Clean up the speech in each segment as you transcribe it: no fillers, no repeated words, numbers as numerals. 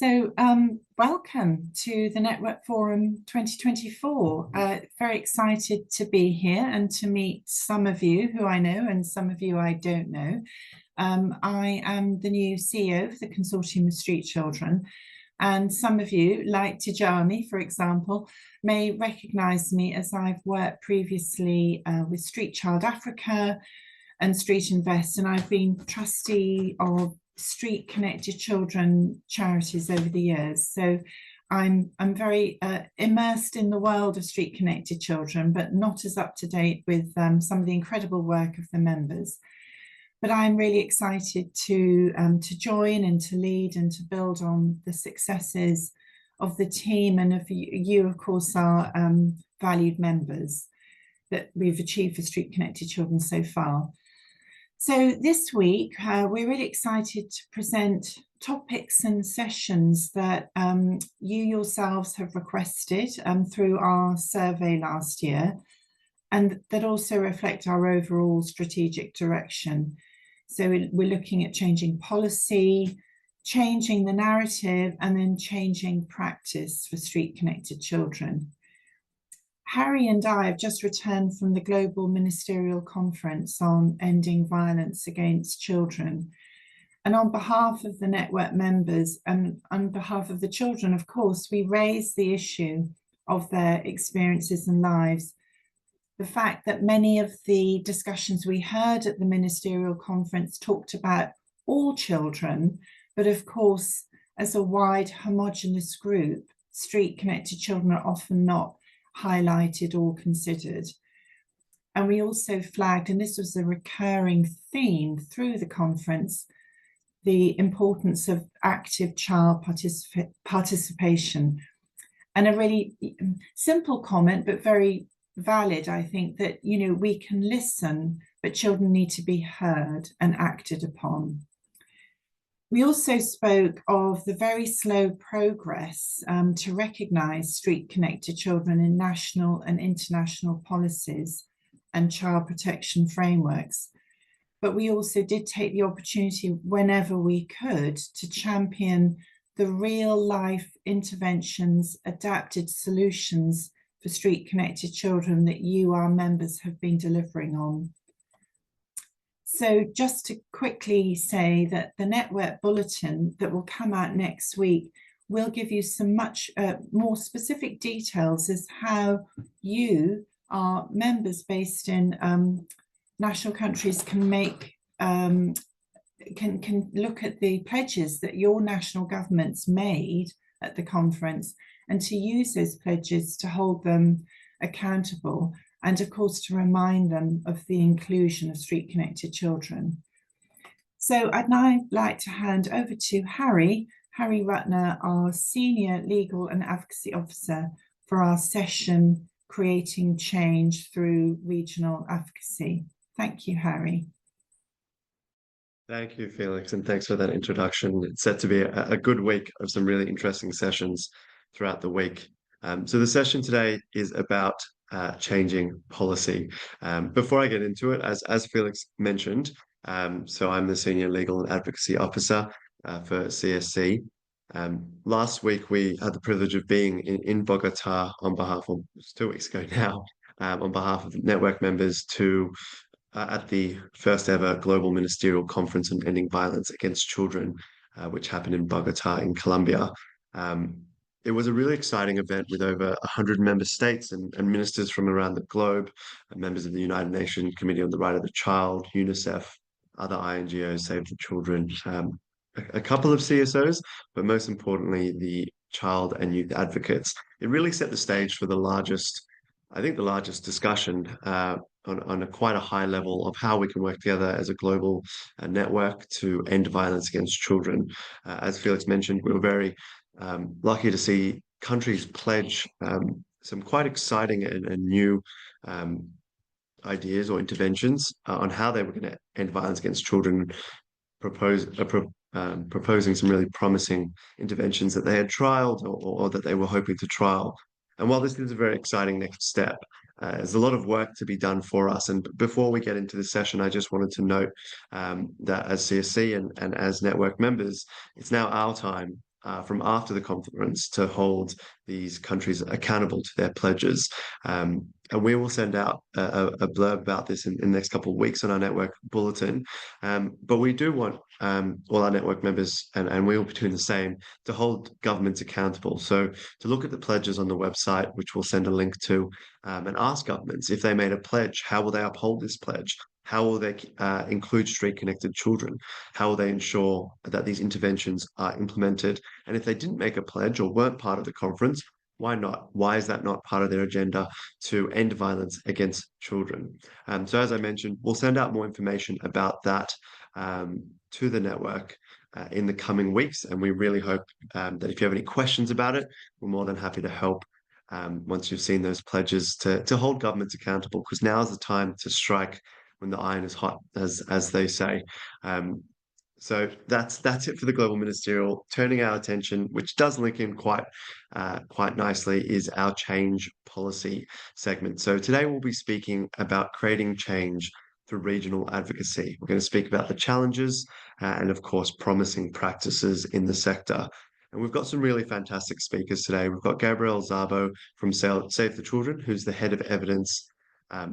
Welcome to the Network Forum 2024. Very excited to be here and to meet some of you who I know and some of you I don't know. I am the new CEO of the Consortium of Street Children, and some of you, like Tijani, for example, may recognise me as I've worked previously with Street Child Africa and Street Invest, and I've been trustee of Street Connected Children charities over the years. So I'm very immersed in the world of Street Connected Children, but not as up to date with some of the incredible work of the members. But I'm really excited to join and to lead and to build on the successes of the team and of you, of course, our valued members that we've achieved for Street Connected Children so far. So this week, we're really excited to present topics and sessions that you yourselves have requested through our survey last year, and that also reflect our overall strategic direction. So we're looking at changing policy, changing the narrative, and then changing practice for Street Connected Children. Harry and I have just returned from the Global Ministerial Conference on Ending Violence Against Children. And on behalf of the network members and on behalf of the children, of course, we raise the issue of their experiences and lives. The fact that many of the discussions we heard at the Ministerial Conference talked about all children, but of course, as a wide homogenous group, Street Connected Children are often not highlighted or considered. And we also flagged, and this was a recurring theme through the conference, the importance of active child participation. And a really simple comment, but very valid, I think, that, you know, we can listen, but children need to be heard and acted upon. We also spoke of the very slow progress to recognise Street Connected Children in national and international policies and child protection frameworks. But we also did take the opportunity whenever we could to champion the real life interventions, adapted solutions for Street Connected Children that you, our members, have been delivering on. So just to quickly say that the network bulletin that will come out next week will give you some much more specific details as how you, our members based in national countries, can make can look at the pledges that your national governments made at the conference and to use those pledges to hold them accountable, and of course to remind them of the inclusion of Street Connected Children. So I'd now like to hand over to Harry Rutner, our Senior Legal and Advocacy Officer, for our session, Creating Change Through Regional Advocacy. Thank you, Harry. Thank you, Felix, and thanks for that introduction. It's set to be a good week of some really interesting sessions throughout the week. So the session today is about changing policy. Before I get into it, as Felix mentioned, so I'm the Senior Legal and Advocacy Officer for CSC. Last week, we had the privilege of being in Bogota on behalf of, 2 weeks ago now, on behalf of network members to at the first ever Global Ministerial Conference on Ending Violence Against Children, which happened in Bogota in Colombia. It was a really exciting event with over 100 member states and ministers from around the globe, and members of the United Nations Committee on the Right of the Child, UNICEF, other INGOs, Save the Children, a couple of CSOs, but most importantly, the child and youth advocates. It really set the stage for the largest discussion on quite a high level of how we can work together as a global network to end violence against children. As Felix mentioned, we were very lucky to see countries pledge some quite exciting and new ideas or interventions on how they were going to end violence against children, proposing some really promising interventions that they had trialed or that they were hoping to trial. And while this is a very exciting next step, there's a lot of work to be done for us. And before we get into the session, I just wanted to note that as CSC and as network members, it's now our time from after the conference to hold these countries accountable to their pledges. And we will send out a blurb about this in the next couple of weeks on our network bulletin. But we do want all our network members, and we will be doing the same, to hold governments accountable. So to look at the pledges on the website, which we'll send a link to, and ask governments if they made a pledge, how will they uphold this pledge? How will they include street-connected children? How will they ensure that these interventions are implemented? And if they didn't make a pledge or weren't part of the conference, why not? Why is that not part of their agenda to end violence against children? So as I mentioned, we'll send out more information about that to the network in the coming weeks. And we really hope that if you have any questions about it, we're more than happy to help once you've seen those pledges to hold governments accountable, because now is the time to strike when the iron is hot, as they say. So that's it for the global ministerial. Turning our attention, which does link in quite nicely, is our change policy segment. So today we'll be speaking about creating change through regional advocacy. We're going to speak about the challenges and, of course, promising practices in the sector. And we've got some really fantastic speakers today. We've got Gabrielle Szabo from Save the Children, who's the head of evidence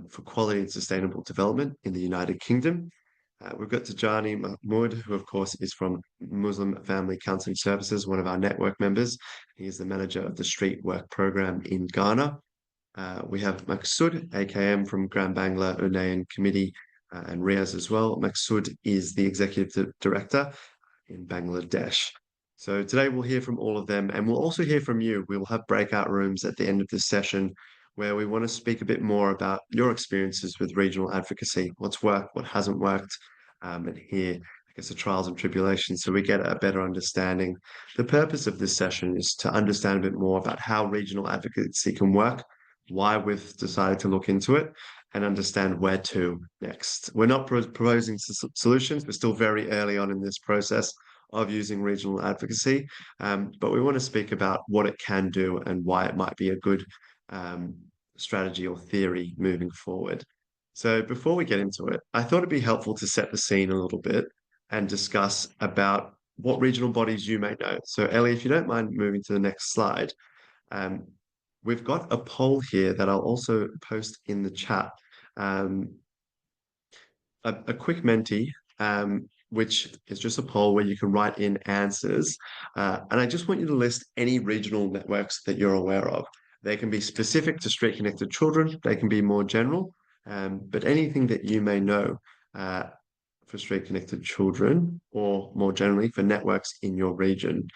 for quality and sustainable development in the United Kingdom. We've got Tijani Mahmoud, who of course is from Muslim Family Counselling Services, one of our network members. He is the manager of the Street Work Program in Ghana. We have Maksud, A.K.M from Grambangla, Unnayan Committee, and Riaz as well. Maksud is the executive director in Bangladesh. So today we'll hear from all of them, and we'll also hear from you. We will have breakout rooms at the end of this session where we want to speak a bit more about your experiences with regional advocacy, what's worked, what hasn't worked, and hear, I guess, the trials and tribulations so we get a better understanding. The purpose of this session is to understand a bit more about how regional advocacy can work, why we've decided to look into it, and understand where to next. We're not proposing solutions. We're still very early on in this process of using regional advocacy, but we want to speak about what it can do and why it might be a good strategy or theory moving forward. So before we get into it, I thought it'd be helpful to set the scene a little bit and discuss about what regional bodies you may know. So Ellie, if you don't mind moving to the next slide, we've got a poll here that I'll also post in the chat. A quick Menti, which is just a poll where you can write in answers. And I just want you to list any regional networks that you're aware of. They can be specific to street-connected children. They can be more general, but anything that you may know for street-connected children or more generally for networks in your region.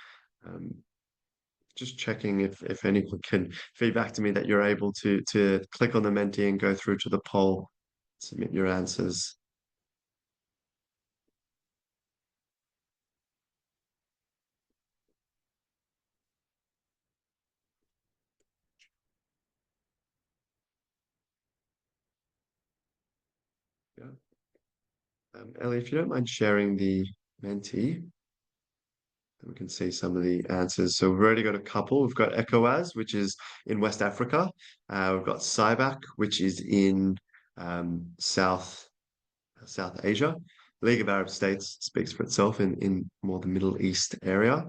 Just checking if anyone can feedback to me that you're able to click on the Menti and go through to the poll, submit your answers. Yeah. Ellie, if you don't mind sharing the Menti, then we can see some of the answers. So we've already got a couple. We've got ECOWAS, which is in West Africa. We've got SIBAC, which is in South Asia. League of Arab States speaks for itself in more the Middle East area.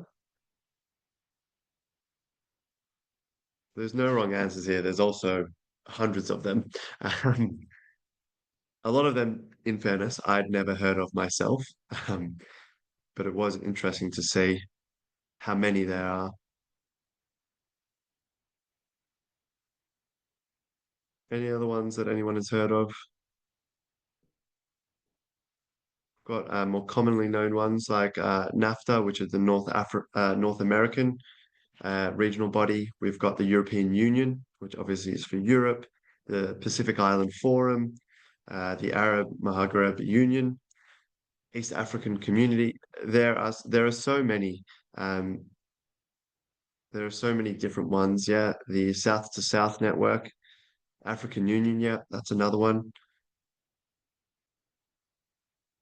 There's no wrong answers here. There's also hundreds of them. A lot of them, in fairness, I'd never heard of myself, but it was interesting to see how many there are. Any other ones that anyone has heard of? Got more commonly known ones like NAFTA, which is the North American regional body. We've got the European Union, which obviously is for Europe, the Pacific Island Forum, the Arab Maghreb Union, East African Community. There are so many. There are so many different ones. Yeah, the South to South Network, African Union. Yeah, that's another one.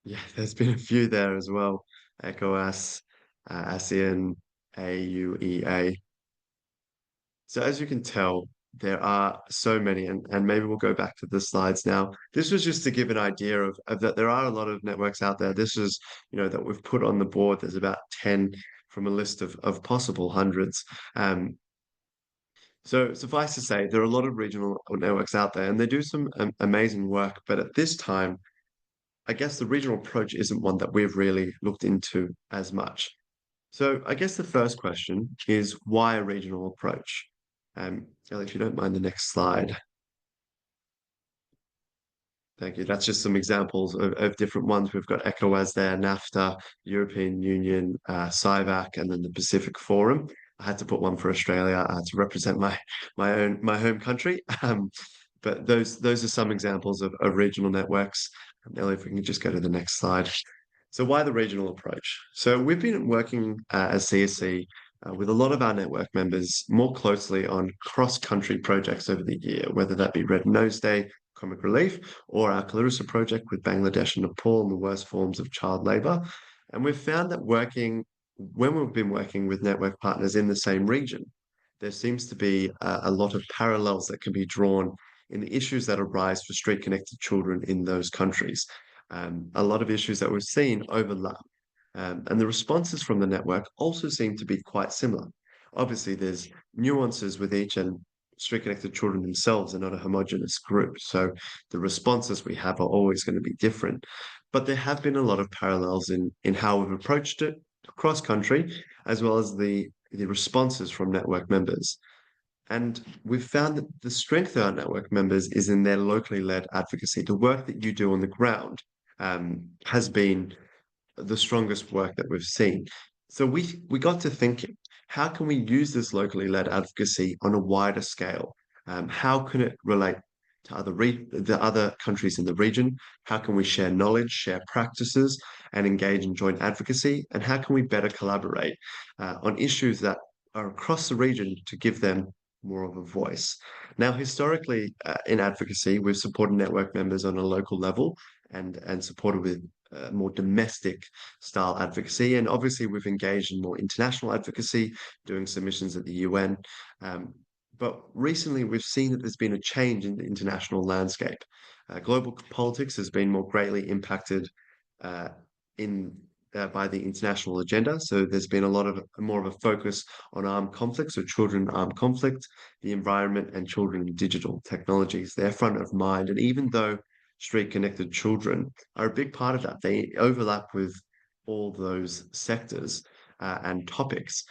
Yeah, there's been a few there as well. ECOWAS, ASEAN, AUEA. So as you can tell, there are so many, and maybe we'll go back to the slides now. This was just to give an idea of that there are a lot of networks out there. This is, that we've put on the board. There's about 10 from a list of possible hundreds. So suffice to say, there are a lot of regional networks out there, and they do some amazing work. But at this time, I guess the regional approach isn't one that we've really looked into as much. So I guess the first question is why a regional approach? Ellie, if you don't mind the next slide. Thank you. That's just some examples of different ones. We've got ECOWAS there, NAFTA, European Union, CIVAC, and then the Pacific Forum. I had to put one for Australia to represent my home country. But those are some examples of regional networks. Ellie, if we can just go to the next slide. So why the regional approach? So we've been working as CSC with a lot of our network members more closely on cross-country projects over the year, whether that be Red Nose Day, Comic Relief, or our Clarissa project with Bangladesh and Nepal and the worst forms of child labour. And we've found that when we've been working with network partners in the same region, there seems to be a lot of parallels that can be drawn in the issues that arise for street-connected children in those countries. A lot of issues that we've seen overlap. And the responses from the network also seem to be quite similar. Obviously, there's nuances with each, and street-connected children themselves are not a homogenous group. So the responses we have are always going to be different. But there have been a lot of parallels in how we've approached it across country, as well as the responses from network members. And we've found that the strength of our network members is in their locally led advocacy. The work that you do on the ground has been the strongest work that we've seen. So we got to thinking, how can we use this locally led advocacy on a wider scale? How can it relate to the other countries in the region? How can we share knowledge, share practices, and engage in joint advocacy? And how can we better collaborate on issues that are across the region to give them more of a voice? Now, historically, in advocacy, we've supported network members on a local level and supported with more domestic style advocacy. And obviously, we've engaged in more international advocacy, doing submissions at the UN. But recently, we've seen that there's been a change in the international landscape. Global politics has been more greatly impacted uh, in by the international agenda. So there's been a lot of more of a focus on armed conflicts or children armed conflict, the environment, and children in digital technologies. They're front of mind. And even though street connected children are a big part of that, they overlap with all those sectors and topics.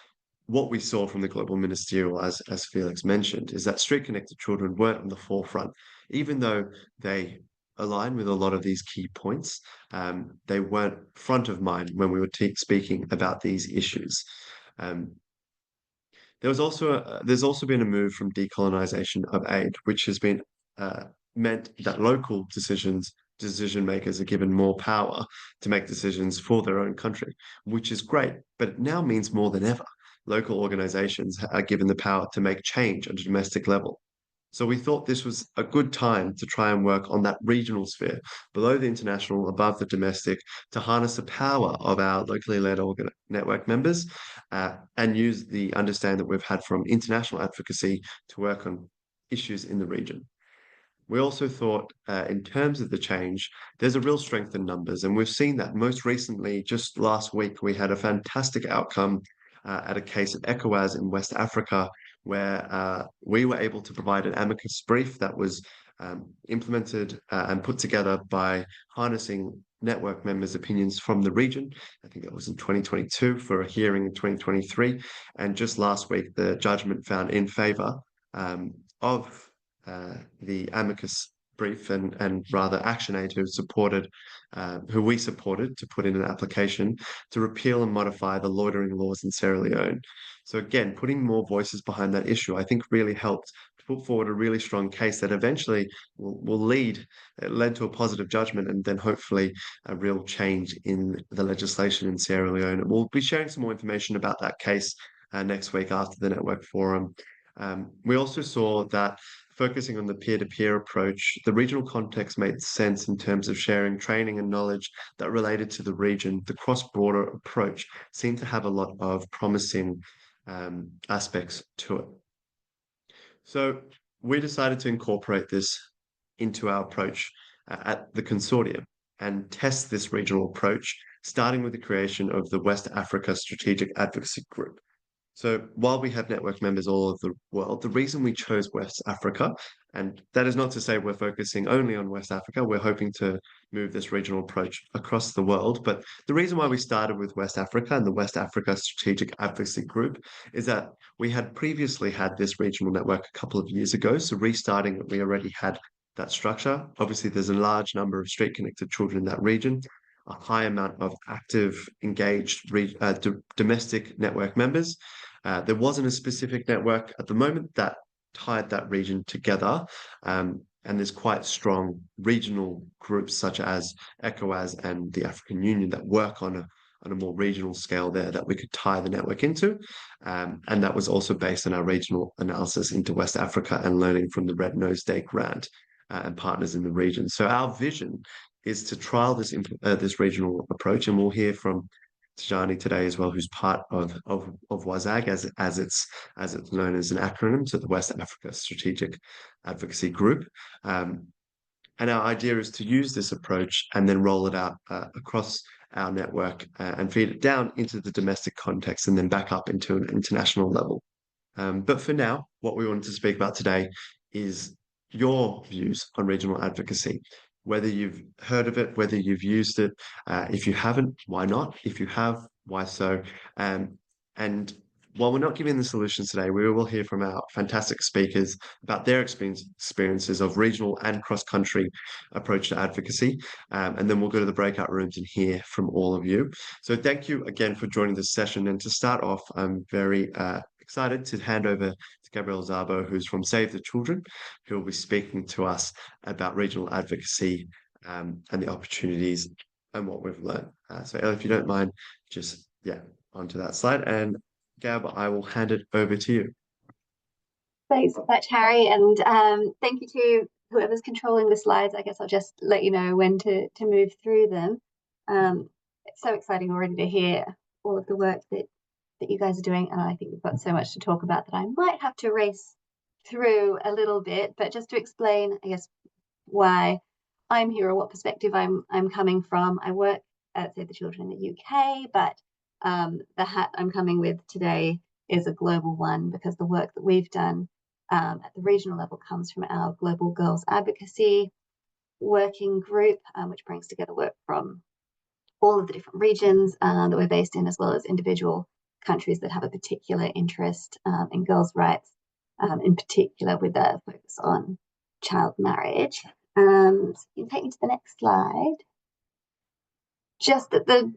What we saw from the global ministerial, as Felix mentioned, is that street connected children weren't on the forefront, even though they align with a lot of these key points. They weren't front of mind when we were speaking about these issues. Um, there's also been a move from decolonization of aid, which has been meant that local decision makers are given more power to make decisions for their own country, which is great, but it now means more than ever. Local organizations are given the power to make change at a domestic level. So we thought this was a good time to try and work on that regional sphere, below the international, above the domestic, to harness the power of our locally led network members and use the understanding that we've had from international advocacy to work on issues in the region. We also thought, in terms of the change, there's a real strength in numbers, and we've seen that most recently. Just last week, we had a fantastic outcome at a case of ECOWAS in West Africa, where we were able to provide an amicus brief that was implemented and put together by harnessing network members' opinions from the region. I think that was in 2022 for a hearing in 2023. And just last week, the judgment found in favor of the amicus brief and rather Action Aid who we supported to put in an application to repeal and modify the loitering laws in Sierra Leone. So again, putting more voices behind that issue, I think really helped to put forward a really strong case that eventually led to a positive judgment and then hopefully a real change in the legislation in Sierra Leone. And we'll be sharing some more information about that case next week after the network forum. We also saw that focusing on the peer-to-peer approach, the regional context made sense in terms of sharing training and knowledge that related to the region. The cross-border approach seemed to have a lot of promising aspects to it. So we decided to incorporate this into our approach at the consortium and test this regional approach starting with the creation of the West Africa Strategic Advocacy Group. So while we have network members all over the world, the reason we chose West Africa, and that is not to say we're focusing only on West Africa, we're hoping to move this regional approach across the world. But the reason why we started with West Africa and the West Africa Strategic Advocacy Group is that we had previously had this regional network a couple of years ago. So restarting it, we already had that structure. Obviously, there's a large number of street connected children in that region, a high amount of active, engaged domestic network members. There wasn't a specific network at the moment that tied that region together. And there's quite strong regional groups such as ECOWAS and the African Union that work on a more regional scale there that we could tie the network into. And that was also based on our regional analysis into West Africa and learning from the Red Nose Day grant and partners in the region. So our vision is to trial this regional approach, and we'll hear from Tijani today as well, who's part of WASAG as it's known as an acronym, so the West Africa Strategic Advocacy Group. And our idea is to use this approach and then roll it out across our network and feed it down into the domestic context and then back up into an international level. But for now, what we wanted to speak about today is your views on regional advocacy, whether you've heard of it, whether you've used it. If you haven't, why not? If you have, why so? And while we're not giving the solutions today, we will hear from our fantastic speakers about their experiences of regional and cross-country approach to advocacy. And then we'll go to the breakout rooms and hear from all of you. So thank you again for joining this session. And to start off, I'm very excited to hand over to Gabrielle Szabo, who's from Save the Children, who will be speaking to us about regional advocacy and the opportunities and what we've learned. So Elle, if you don't mind, just, onto that slide. And Gab, I will hand it over to you. Thanks so much, Harry, and thank you to whoever's controlling the slides. I guess I'll just let you know when to move through them. It's so exciting already to hear all of the work that you guys are doing, and I think we've got so much to talk about that I might have to race through a little bit, but just to explain, I guess, why I'm here or what perspective I'm coming from. I work at Save the Children in the UK, but the hat I'm coming with today is a global one because the work that we've done at the regional level comes from our Global Girls Advocacy working group, which brings together work from all of the different regions that we're based in, as well as individual countries that have a particular interest in girls' rights, in particular with a focus on child marriage. You can take me to the next slide. Just at the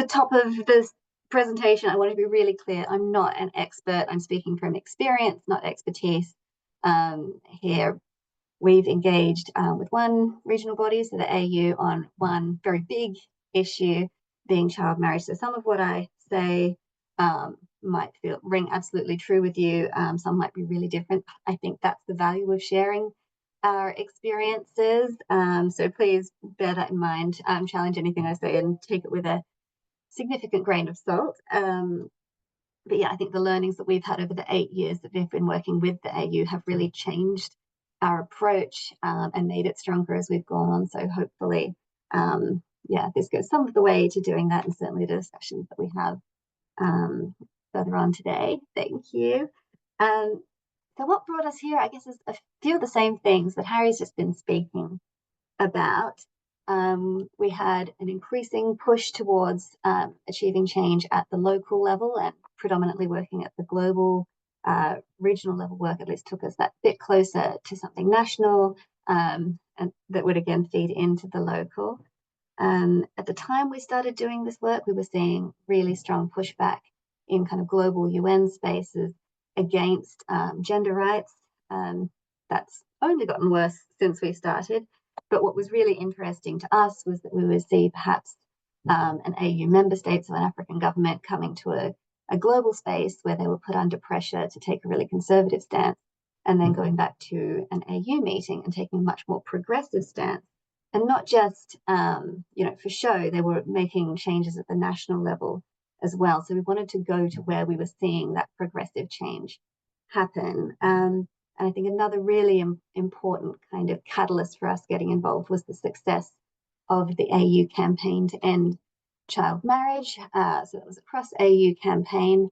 top of this presentation, I want to be really clear. I'm not an expert. I'm speaking from experience, not expertise. Here, we've engaged with one regional body, so the AU, on one very big issue being child marriage. So some of what I say might ring absolutely true with you. Some might be really different. I think that's the value of sharing our experiences. So please bear that in mind. Challenge anything I say and take it with a significant grain of salt. But yeah, I think the learnings that we've had over the 8 years that we've been working with the AU have really changed our approach and made it stronger as we've gone on. So hopefully, this goes some of the way to doing that, and certainly the discussions that we have further on today. Thank you. So what brought us here, I guess, is a few of the same things that Harry's just been speaking about. We had an increasing push towards achieving change at the local level, and predominantly working at the global regional level work at least took us that bit closer to something national, and that would again feed into the local. At the time we started doing this work, we were seeing really strong pushback in kind of global UN spaces against gender rights. That's only gotten worse since we started. But what was really interesting to us was that we would see perhaps an AU member state, so an African government, coming to a global space where they were put under pressure to take a really conservative stance, and then going back to an AU meeting and taking a much more progressive stance. And not just, for show, they were making changes at the national level as well. So we wanted to go to where we were seeing that progressive change happen. And I think another really important kind of catalyst for us getting involved was the success of the AU campaign to end child marriage. So that was across AU campaign,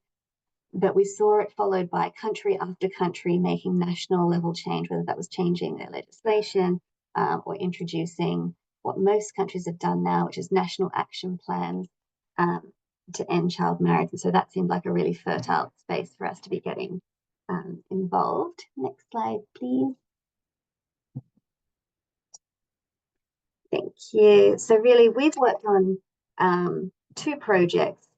but we saw it followed by country after country making national level change, whether that was changing their legislation or introducing what most countries have done now, which is national action plans to end child marriage. And so that seemed like a really fertile space for us to be getting involved. Next slide, please. Thank you. So really, we've worked on 2 projects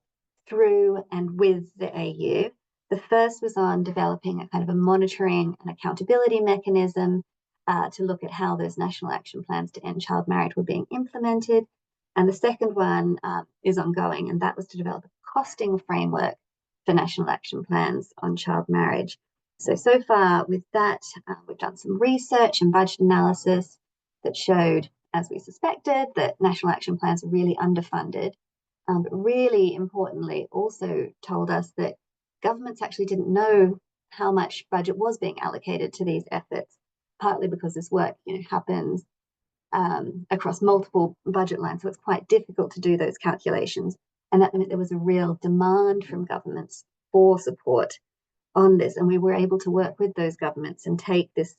through and with the AU. The first was on developing a kind of a monitoring and accountability mechanism to look at how those national action plans to end child marriage were being implemented. And the second one is ongoing, and that was to develop a costing framework for national action plans on child marriage. So far with that, we've done some research and budget analysis that showed, as we suspected, that national action plans are really underfunded. But really importantly, also told us that governments actually didn't know how much budget was being allocated to these efforts, partly because this work happens across multiple budget lines. So it's quite difficult to do those calculations. And that meant there was a real demand from governments for support on this. And we were able to work with those governments and take this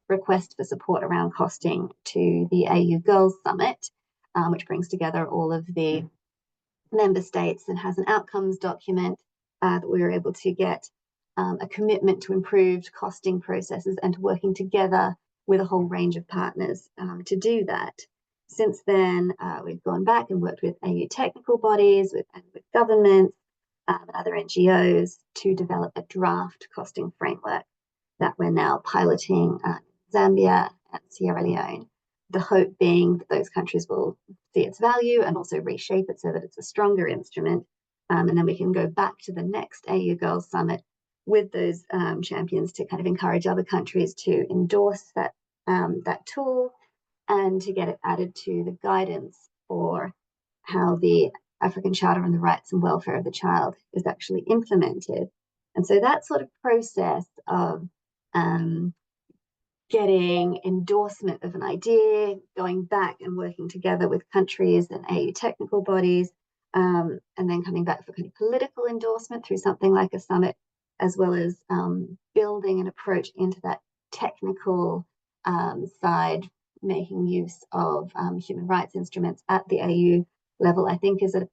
request for support around costing to the AU Girls Summit, which brings together all of the member states and has an outcomes document that we were able to get a commitment to improved costing processes and to working together with a whole range of partners to do that. Since then, we've gone back and worked with AU technical bodies and with governments and other NGOs to develop a draft costing framework that we're now piloting Zambia and Sierra Leone. The hope being that those countries will see its value and also reshape it so that it's a stronger instrument. And then we can go back to the next AU Girls Summit with those champions to kind of encourage other countries to endorse that tool and to get it added to the guidance for how the African Charter on the Rights and Welfare of the Child is actually implemented. And so that sort of process of getting endorsement of an idea, going back and working together with countries and AU technical bodies, and then coming back for kind of political endorsement through something like a summit, as well as building an approach into that technical side, making use of human rights instruments at the AU level, I think is a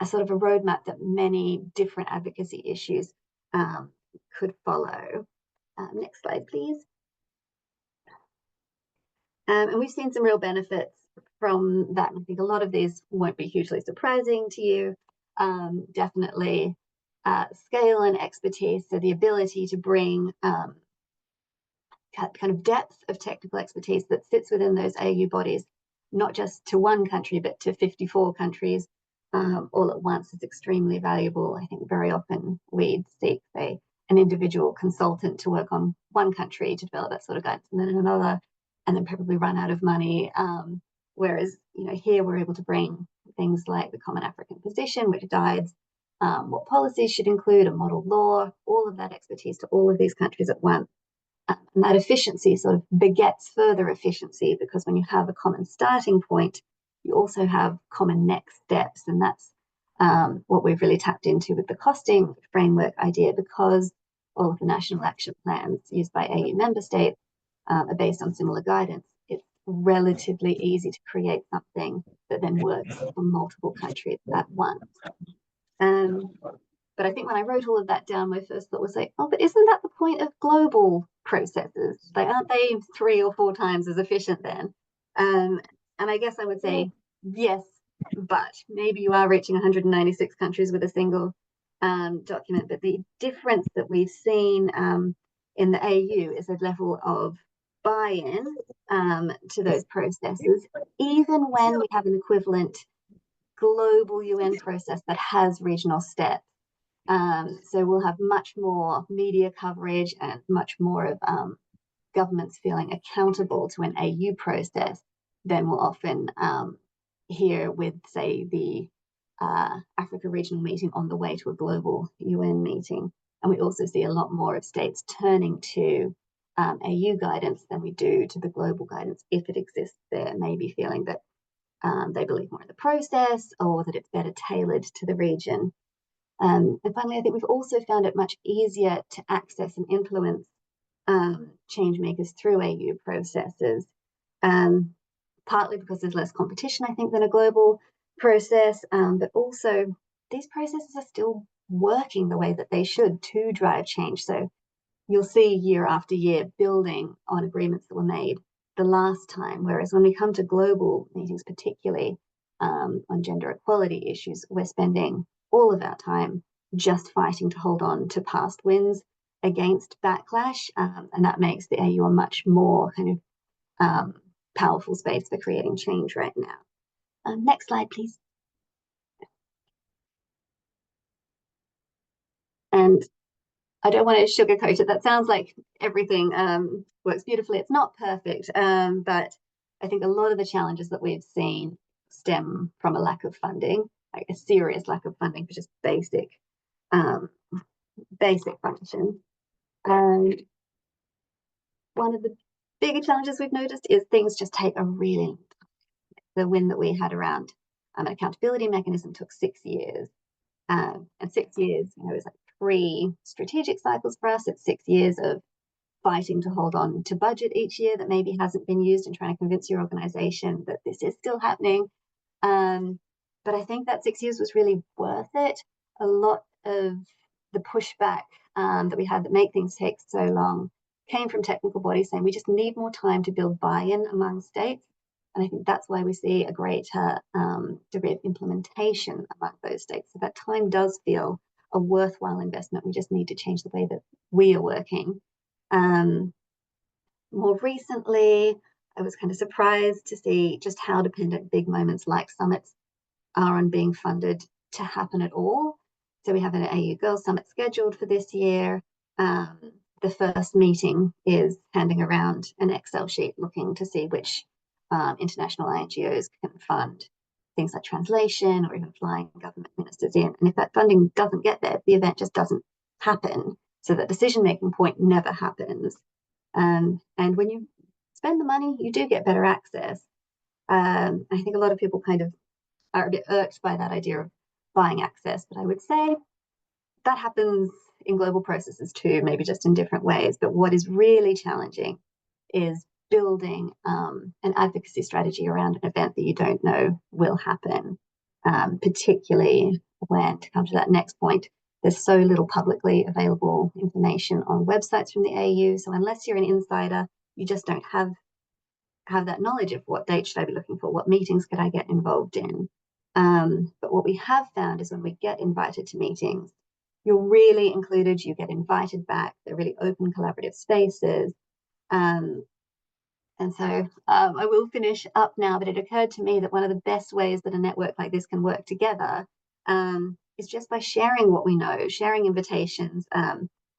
sort of a roadmap that many different advocacy issues could follow. Next slide, please. And we've seen some real benefits from that. I think a lot of these won't be hugely surprising to you. Definitely scale and expertise, so the ability to bring kind of depth of technical expertise that sits within those AU bodies, not just to one country, but to 54 countries all at once is extremely valuable. I think very often we'd seek, say, an individual consultant to work on one country to develop that sort of guidance, and then another, and then probably run out of money. Whereas, here we're able to bring things like the Common African Position, which guides what policies should include, a model law, all of that expertise to all of these countries at once. And that efficiency sort of begets further efficiency, because when you have a common starting point, you also have common next steps. And that's what we've really tapped into with the costing framework idea, because all of the national action plans used by AU member states are based on similar guidance. It's relatively easy to create something that then works for multiple countries at once. But I think when I wrote all of that down, my first thought was like, oh, but isn't that the point of global processes? Like, aren't they 3 or 4 times as efficient then? And I guess I would say, yes, but maybe you are reaching 196 countries with a single document. But the difference that we've seen in the AU is a level of buy-in to those processes, even when we have an equivalent global UN process that has regional steps. So we'll have much more media coverage and much more of governments feeling accountable to an AU process than we'll often hear with, say, the Africa regional meeting on the way to a global UN meeting. And we also see a lot more of states turning to AU guidance than we do to the global guidance, if it exists there, maybe feeling that they believe more in the process, or that it's better tailored to the region. And finally, I think we've also found it much easier to access and influence change makers through AU processes, partly because there's less competition, I think, than a global process, but also these processes are still working the way that they should to drive change. So you'll see year after year building on agreements that were made the last time, whereas when we come to global meetings, particularly on gender equality issues, we're spending all of our time just fighting to hold on to past wins against backlash, and that makes the AU a much more kind of powerful space for creating change right now. Next slide, please. And I don't want to sugarcoat it. That sounds like everything works beautifully. It's not perfect, but I think a lot of the challenges that we've seen stem from a lack of funding, like a serious lack of funding for just basic functions. And one of the bigger challenges we've noticed is things just take a really long time. The win that we had around an accountability mechanism took 6 years. And 6 years, you know, is like 3 strategic cycles for us. It's 6 years of fighting to hold on to budget each year that maybe hasn't been used, and trying to convince your organization that this is still happening. But I think that 6 years was really worth it. A lot of the pushback that we had that make things take so long came from technical bodies saying we just need more time to build buy-in among states. And I think that's why we see a greater degree of implementation among those states. So that time does feel a worthwhile investment. We just need to change the way that we are working. More recently, I was kind of surprised to see just how dependent big moments like summits are on being funded to happen at all. So we have an AU Girls Summit scheduled for this year. The first meeting is handing around an Excel sheet looking to see which international NGOs can fund things like translation or even flying government ministers in. And if that funding doesn't get there, the event just doesn't happen. So that decision-making point never happens. And when you spend the money, you do get better access. I think a lot of people kind of are a bit irked by that idea of buying access, but I would say that happens in global processes too, maybe just in different ways. But what is really challenging is building an advocacy strategy around an event that you don't know will happen, particularly when, to come to that next point, there's so little publicly available information on websites from the AU. So unless you're an insider, you just don't have that knowledge of what date should I be looking for, what meetings could I get involved in. But what we have found is when we get invited to meetings, you're really included, you get invited back, they're really open collaborative spaces. And so I will finish up now, but it occurred to me that one of the best ways that a network like this can work together is just by sharing what we know, sharing invitations,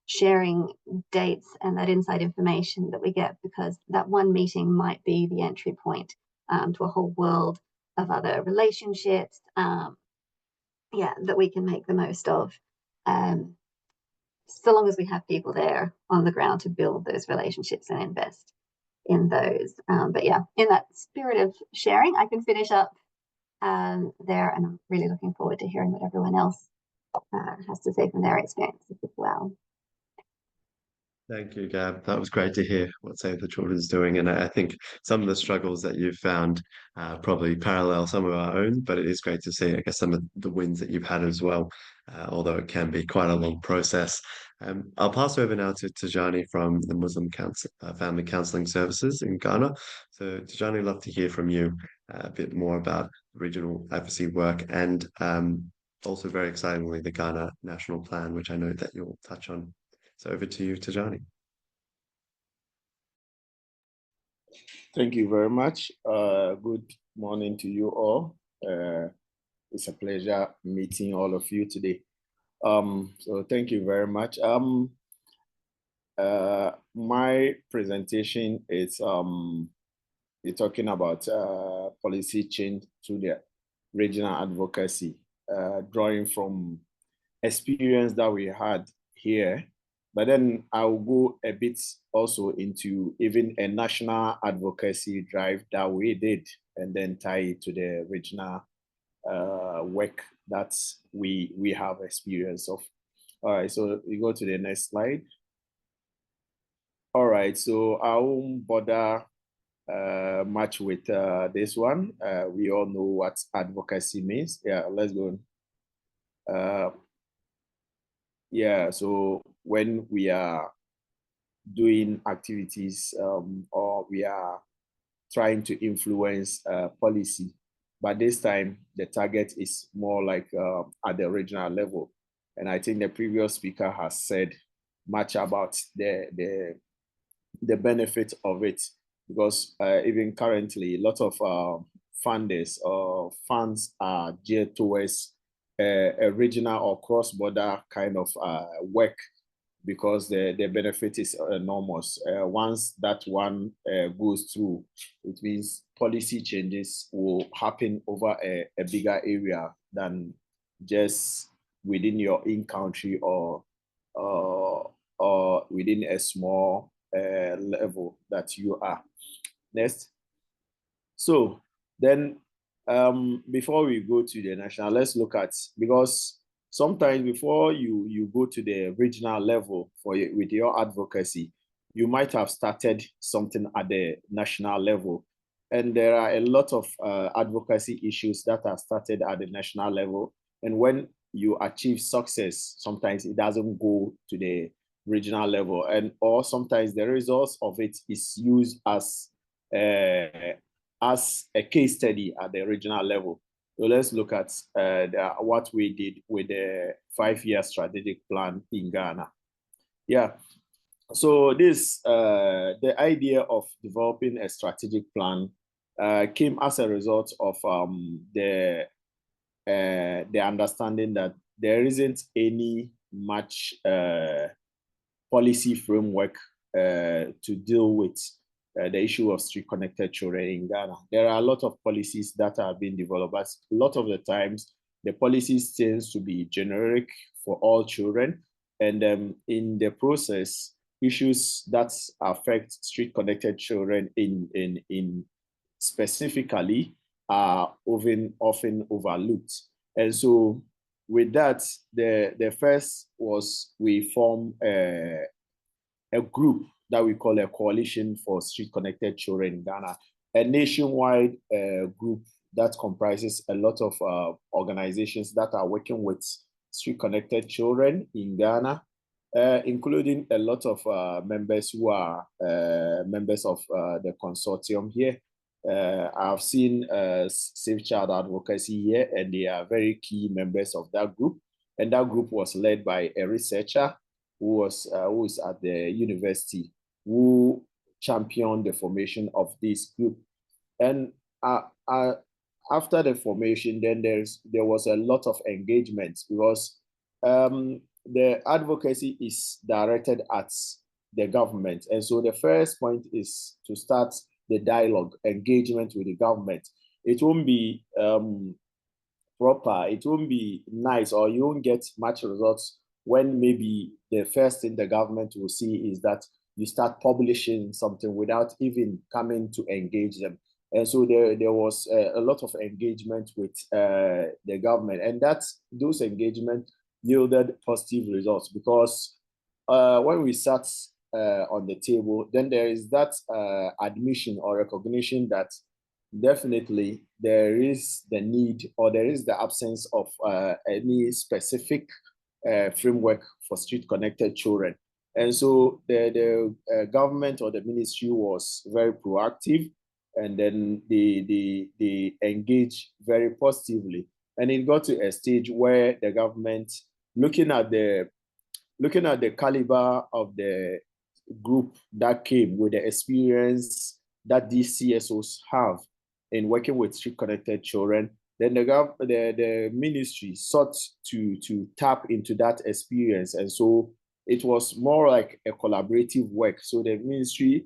sharing dates and that inside information that we get, because that one meeting might be the entry point to a whole world of other relationships, that we can make the most of. So long as we have people there on the ground to build those relationships and invest in those. But yeah, in that spirit of sharing, I can finish up there, and I'm really looking forward to hearing what everyone else has to say from their experiences as well. Thank you, Gab. That was great to hear what Save the Children's doing. And I think some of the struggles that you've found probably parallel some of our own, but it is great to see, I guess, some of the wins that you've had as well, although it can be quite a long process. I'll pass over now to Tijani from the Muslim Family Counselling Services in Ghana. So Tijani, I'd love to hear from you a bit more about regional advocacy work and also very excitingly, the Ghana National Plan, which I know that you'll touch on. So over to you, Tijani. Thank you very much. Good morning to you all. It's a pleasure meeting all of you today. So thank you very much. My presentation is we're talking about policy change to the regional advocacy, drawing from experience that we had here, But then I'll go a bit also into even a national advocacy drive that we did, and then tie it to the regional work that we have experience of. All right, so we go to the next slide. All right, so I won't bother much with this one. We all know what advocacy means. Yeah, let's go. Yeah, so when we are doing activities or we are trying to influence policy, but this time the target is more like at the regional level. And I think the previous speaker has said much about the benefit of it, because even currently a lot of funders or funds are geared towards a regional or cross-border kind of work, because the benefit is enormous. Once that one goes through, it means policy changes will happen over a bigger area than just within your in-country or within a small level that you are. Next. So then before we go to the national, let's look at, because sometimes before you go to the regional level with your advocacy, you might have started something at the national level. And there are a lot of advocacy issues that are started at the national level. And when you achieve success, sometimes it doesn't go to the regional level, or sometimes the results of it is used as a case study at the regional level. So let's look at what we did with the 5-year strategic plan in Ghana. Yeah, so this the idea of developing a strategic plan came as a result of the understanding that there isn't any much policy framework to deal with the issue of street-connected children in Ghana. There are a lot of policies that are being developed, but a lot of the times, the policies tends to be generic for all children. And in the process, issues that affect street-connected children in specifically are often overlooked. And so with that, the first was we form a group that we call a Coalition for Street-Connected Children in Ghana, a nationwide group that comprises a lot of organizations that are working with street-connected children in Ghana, including a lot of members who are members of the consortium here. I've seen Safe Child Advocacy here, and they are very key members of that group. And that group was led by a researcher who is at the university, who championed the formation of this group. And after the formation, then there was a lot of engagement, because the advocacy is directed at the government. And so the first point is to start the dialogue, engagement with the government. It won't be proper, it won't be nice, or you won't get much results when maybe the first thing the government will see is that you start publishing something without even coming to engage them. And so there was a lot of engagement with the government, and those engagement yielded positive results, because when we sat on the table, then there is that admission or recognition that definitely there is the need, or there is the absence of any specific framework for street-connected children. And so the government or the ministry was very proactive, and then they engaged very positively. And it got to a stage where the government, looking at the caliber of the group that came with the experience that these CSOs have in working with street-connected children, then the ministry sought to tap into that experience. And so it was more like a collaborative work. So the ministry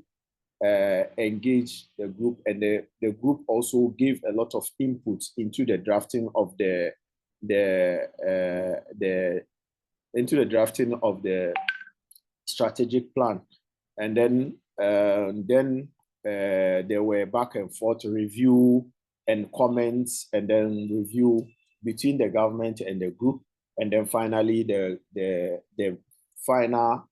engaged the group, and the group also gave a lot of input into the drafting of the strategic plan. And then there were back and forth review and comments, and then review between the government and the group. And then finally, the final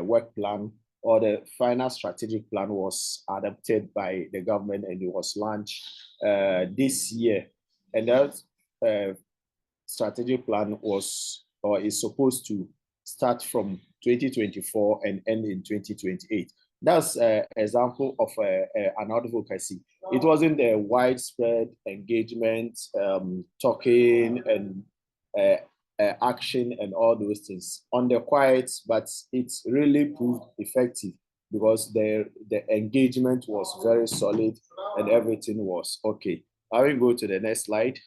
work plan or the final strategic plan was adopted by the government, and it was launched this year. And that strategic plan was, or is supposed to start from 2024 and end in 2028. That's an example of an advocacy. It wasn't a widespread engagement, talking and action and all those things on the quiet, but it's really proved effective because the engagement was very solid and everything was okay. I will go to the next slide.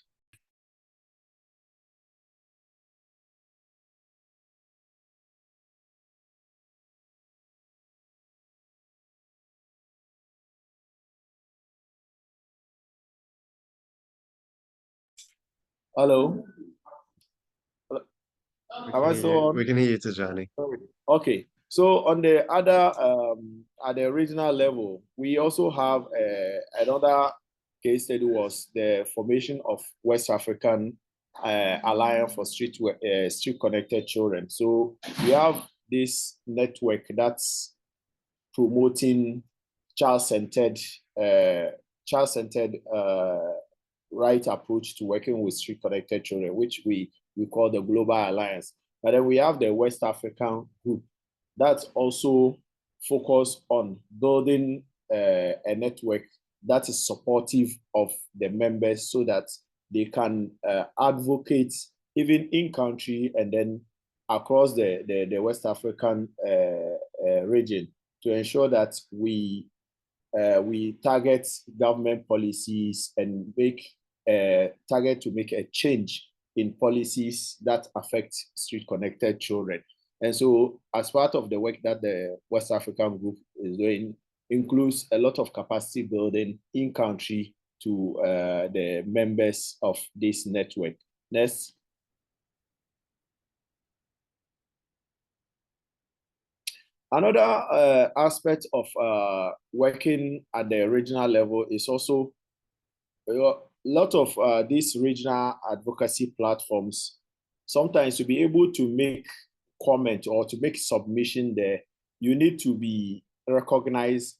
Hello. We can hear you, Tijani. Okay. So on the other, at the regional level, we also have another case study was the formation of West African Alliance for Street Connected Children. So we have this network that's promoting child-centered right approach to working with street connected children, which we call the Global Alliance. But then we have the West African group that's also focused on building a network that is supportive of the members so that they can advocate even in country and then across the West African region to ensure that we target government policies and target to make a change in policies that affect street connected children. And so as part of the work that the West African group is doing includes a lot of capacity building in country to the members of this network. Next. Another aspect of working at the regional level is also a lot of these regional advocacy platforms. Sometimes to be able to make comment or to make submission there, you need to be recognized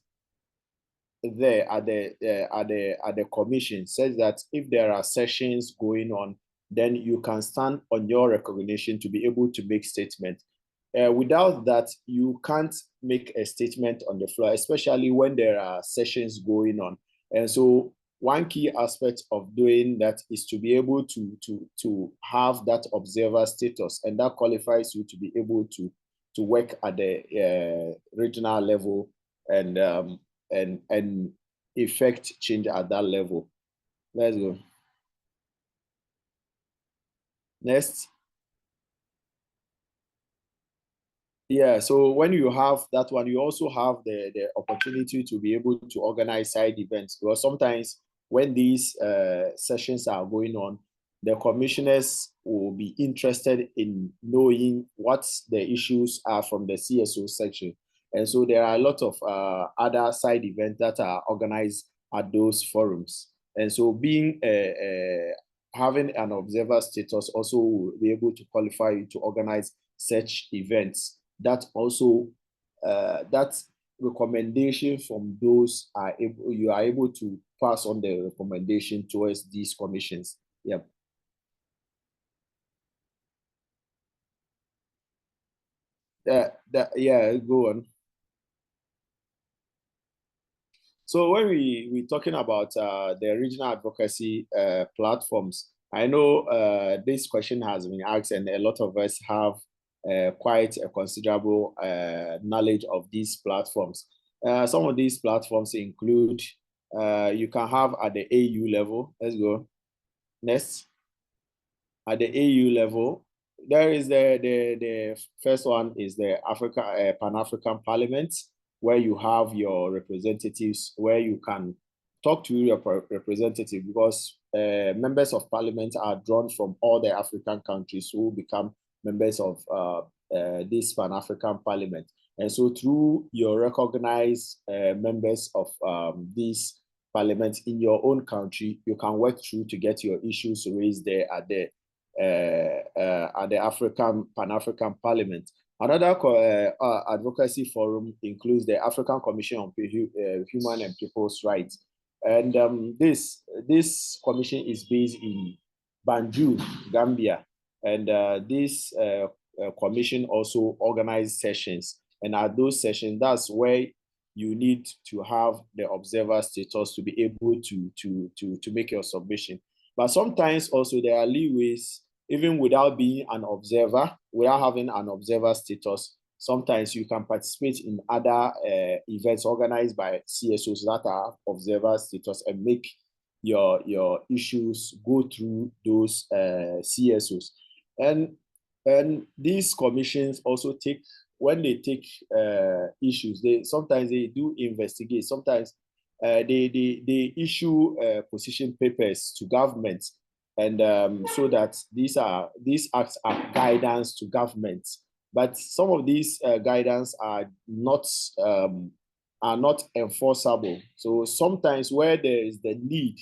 there at the commission. Says that if there are sessions going on, then you can stand on your recognition to be able to make statement. Without that, you can't make a statement on the floor, especially when there are sessions going on. And so one key aspect of doing that is to be able to have that observer status, and that qualifies you to be able to work at the regional level and effect change at that level. Let's go. Next. Yeah, so when you have that one, you also have the opportunity to be able to organize side events, because sometimes when these sessions are going on, the commissioners will be interested in knowing what the issues are from the CSO section. And so there are a lot of other side events that are organized at those forums. And so being having an observer status also will be able to qualify you to organize such events. That also, that recommendation from those you are able to pass on the recommendation towards these commissions. Yep. Yeah, go on. So when we're talking about the regional advocacy platforms, I know this question has been asked, and a lot of us have quite a considerable knowledge of these platforms. Some of these platforms include, you can have at the AU level. Let's go. Next. At the AU level, there is the first one is the Pan-African Parliament, where you have your representatives, where you can talk to your representative, because members of parliament are drawn from all the African countries who become members of this Pan-African Parliament. And so through your recognized members of these parliaments in your own country, you can work through to get your issues raised there at the Pan-African Parliament. Another advocacy forum includes the African Commission on Human and People's Rights. And this commission is based in Banjul, Gambia. And this commission also organizes sessions. And at those sessions, that's where you need to have the observer status to be able to make your submission. But sometimes also there are leeways, even without being an observer, without having an observer status. Sometimes you can participate in other events organized by CSOs that are observer status and make your issues go through those CSOs. And these commissions also take, when they take issues, sometimes they do investigate. Sometimes they issue position papers to governments, and so that these acts are guidance to governments. But some of these guidance are not enforceable. So sometimes where there is the need,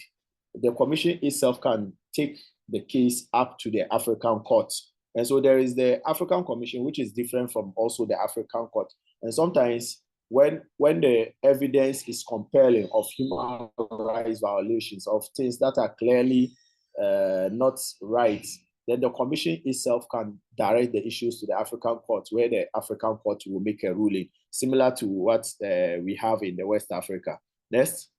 the commission itself can take the case up to the African court. And so there is the African Commission, which is different from also the African Court. And sometimes when the evidence is compelling of human rights violations, of things that are clearly not right, then the commission itself can direct the issues to the African Court, where the African Court will make a ruling, similar to what we have in the West Africa. Next.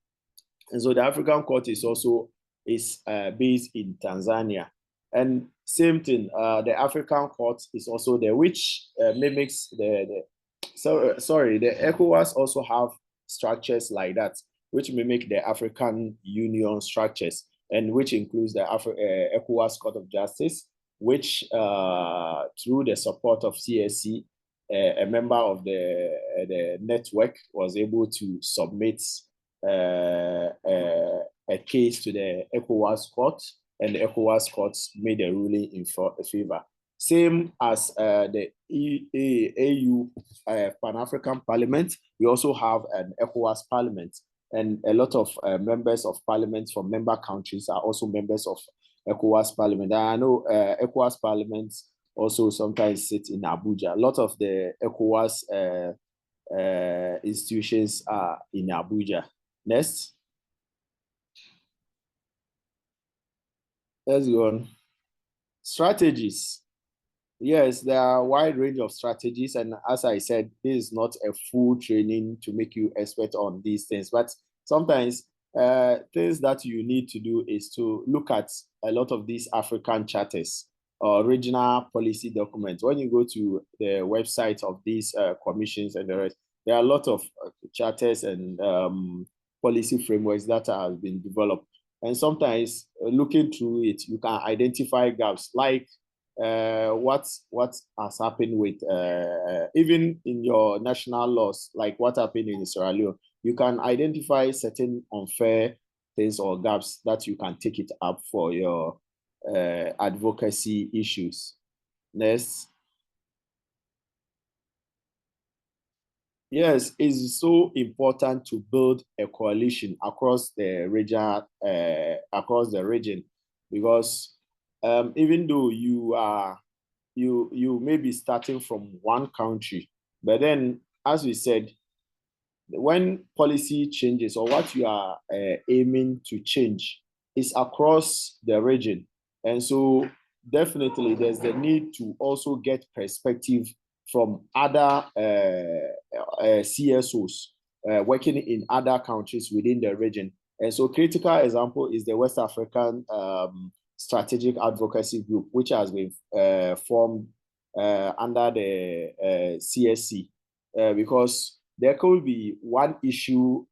And so the African Court is also based in Tanzania. And same thing, the African Court is also there, which mimics the ECOWAS also have structures like that, which mimic the African Union structures, and which includes the ECOWAS Court of Justice, which through the support of CSC, a member of the network was able to submit a case to the ECOWAS Court, and the ECOWAS courts made a ruling in favor. Same as the AU Pan-African Parliament, we also have an ECOWAS Parliament, and a lot of members of parliament from member countries are also members of ECOWAS Parliament. And I know ECOWAS Parliaments also sometimes sit in Abuja. A lot of the ECOWAS institutions are in Abuja. Next. Let's go on. Strategies. Yes, there are a wide range of strategies. And as I said, this is not a full training to make you expert on these things. But sometimes things that you need to do is to look at a lot of these African charters or regional policy documents. When you go to the website of these commissions and the rest, there are a lot of charters and policy frameworks that have been developed. And sometimes looking through it, you can identify gaps, like what has happened with, even in your national laws, like what happened in Sierra Leone. You can identify certain unfair things or gaps that you can take it up for your advocacy issues. Next. Yes, it's so important to build a coalition across the region, because even though you may be starting from one country, but then, as we said, when policy changes or what you are aiming to change is across the region, and so definitely there's the need to also get perspective from other CSOs working in other countries within the region. And so critical example is the West African Strategic Advocacy Group, which has been formed under the CSC, because there could be one issue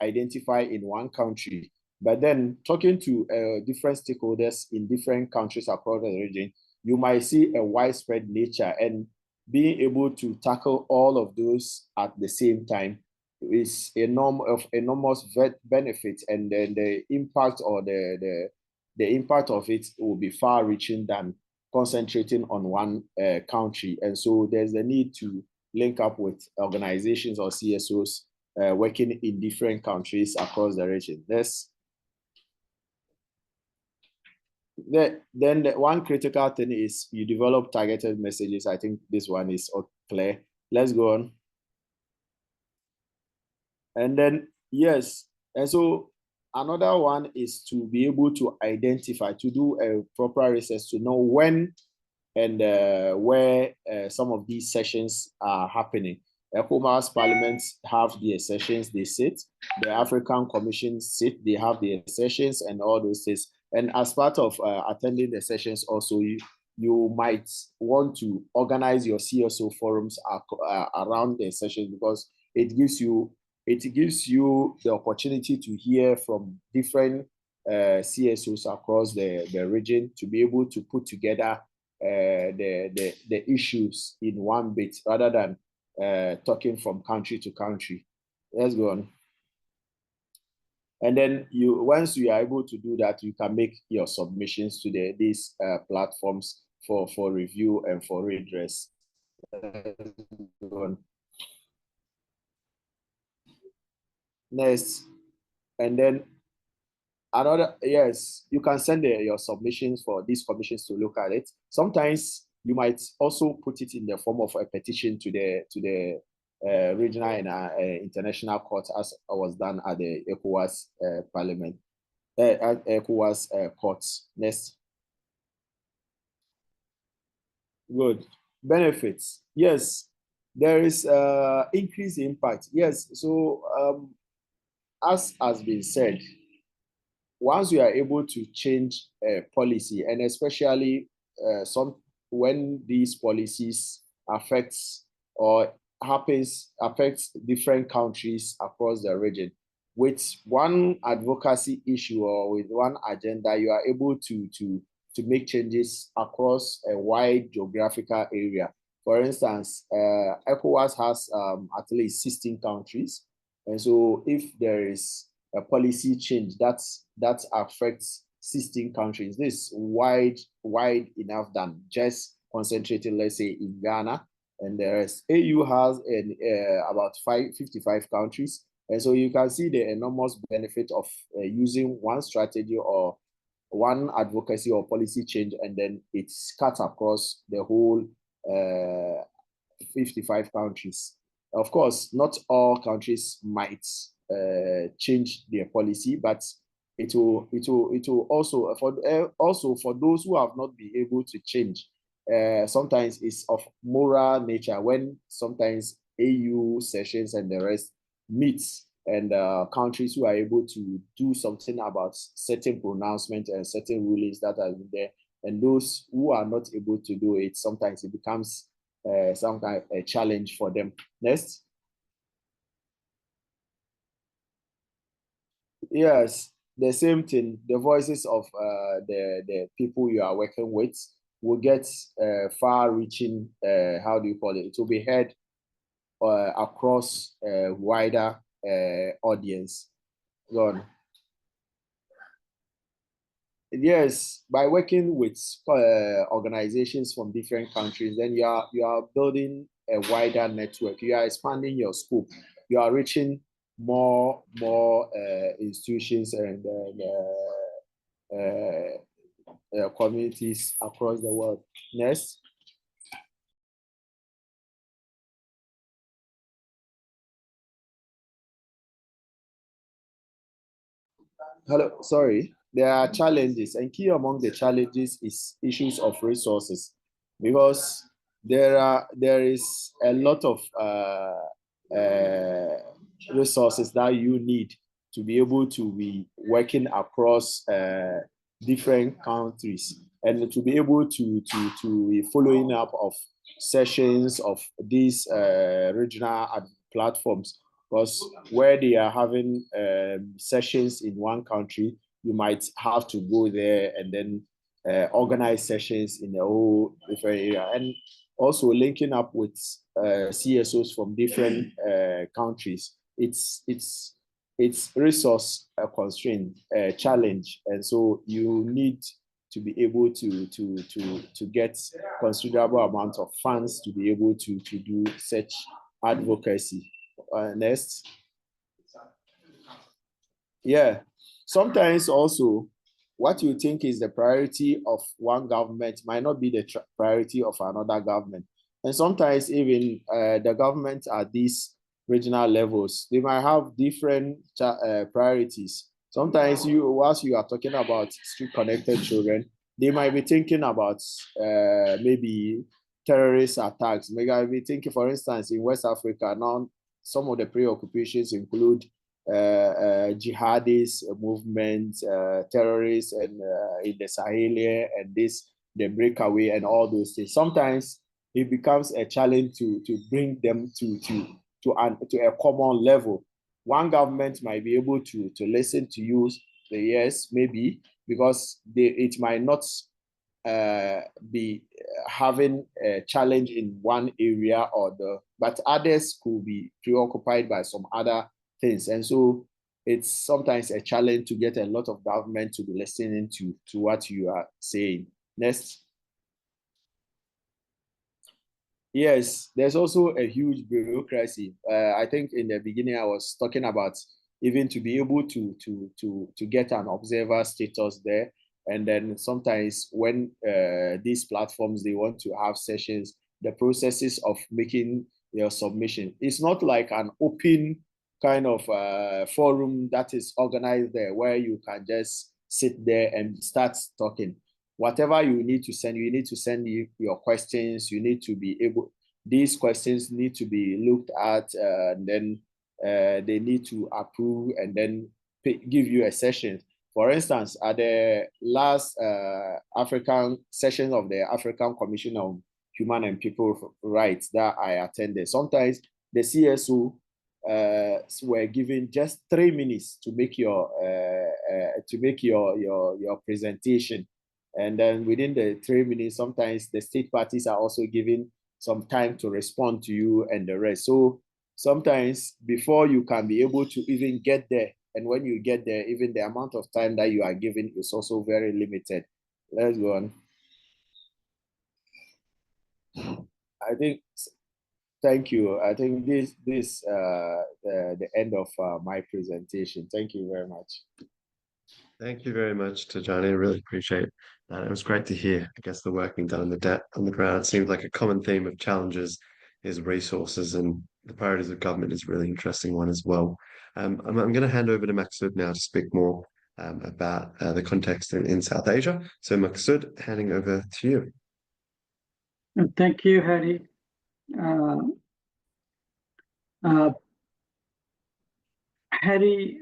identified in one country, but then talking to different stakeholders in different countries across the region, you might see a widespread nature, and being able to tackle all of those at the same time is enormous benefit, and then the impact or the impact of it will be far-reaching than concentrating on one country. And so there's the need to link up with organizations or CSOs working in different countries across the region. Then the one critical thing is you develop targeted messages. I think this one is clear. Let's go on. And then, yes, and so another one is to be able to identify, to do a proper research, to know when and where some of these sessions are happening. ECOWAS parliaments have their sessions, they sit. The African Commission sit, they have their sessions and all those things. And as part of attending the sessions also, you might want to organize your CSO forums around the session, because it gives you the opportunity to hear from different CSOs across the region, to be able to put together the issues in one bit, rather than talking from country to country. Let's go on. And then once you are able to do that, you can make your submissions to these platforms for review and for redress. Next, and then another, yes, you can send your submissions for these commissions to look at it. Sometimes you might also put it in the form of a petition to the regional and international court, as was done at the ECOWAS parliament, at ECOWAS courts. Next. Good. Benefits. Yes, there is increased impact. Yes, so as has been said, once you are able to change policy, and especially when these policies affects different countries across the region, with one advocacy issue or with one agenda, you are able to make changes across a wide geographical area. For instance, ECOWAS has at least 16 countries. And so if there is a policy change that affects 16 countries, this is wide enough than just concentrating, let's say, in Ghana. And the rest. AU has about 55 countries. And so you can see the enormous benefit of using one strategy or one advocacy or policy change, and then it's cut across the whole 55 countries. Of course, not all countries might change their policy, but it will also for those who have not been able to change. Sometimes it's of moral nature, when sometimes AU sessions and the rest meets, and countries who are able to do something about certain pronouncements and certain rulings that are in there, and those who are not able to do it, sometimes it becomes some kind of a challenge for them. Next. Yes, the same thing. The voices of the people you are working with will get far-reaching, how do you call it? It will be heard across a wider audience. Go on. Yes, by working with organizations from different countries, then you are building a wider network. You are expanding your scope. You are reaching more institutions and communities across the world. Next. Hello, sorry. There are challenges, and key among the challenges is issues of resources, because there is a lot of resources that you need to be able to be working across different countries, and to be able to be following up of sessions of these regional platforms. Because where they are having sessions in one country, you might have to go there and then organize sessions in a whole different area. And also linking up with CSOs from different countries. It's resource constraint, challenge. And so you need be able to get considerable amount of funds to be able to do such advocacy. Next. Yeah, sometimes also what you think is the priority of one government might not be the priority of another government. And sometimes even the government at these regional levels, they might have different priorities. Sometimes whilst you are talking about street-connected children, they might be thinking about maybe terrorist attacks. Maybe I be thinking, for instance, in West Africa, now some of the preoccupations include jihadist movements, terrorists, and in the Sahel, and the breakaway and all those things. Sometimes it becomes a challenge to bring them to a common level. One government might be able to listen to you, yes, maybe, because it might not be having a challenge in one area but others could be preoccupied by some other things. And so it's sometimes a challenge to get a lot of government to be listening to what you are saying. Next. Yes, there's also a huge bureaucracy. I think in the beginning I was talking about even to be able to get an observer status there. And then sometimes when these platforms, they want to have sessions, the processes of making your submission, it's not like an open kind of forum that is organized there where you can just sit there and start talking. Whatever you need to send your questions. You need to be able, these questions need to be looked at, and then they need to approve and then give you a session. For instance, at the last African session of the African Commission on Human and People Rights that I attended, sometimes the CSO were given just 3 minutes to make your presentation. And then within the 3 minutes, sometimes the state parties are also given some time to respond to you and the rest. So sometimes before you can be able to even get there, and when you get there, even the amount of time that you are given is also very limited. Let's go on. I think, thank you. I think this the end of my presentation. Thank you very much. Thank you very much, Tijani. I really appreciate that. It was great to hear, I guess, the work being done on the ground. It seems like a common theme of challenges is resources, and the priorities of government is a really interesting one as well. I'm going to hand over to Maksud now to speak more about the context in South Asia. So Maksud, handing over to you. Thank you, Harry. Harry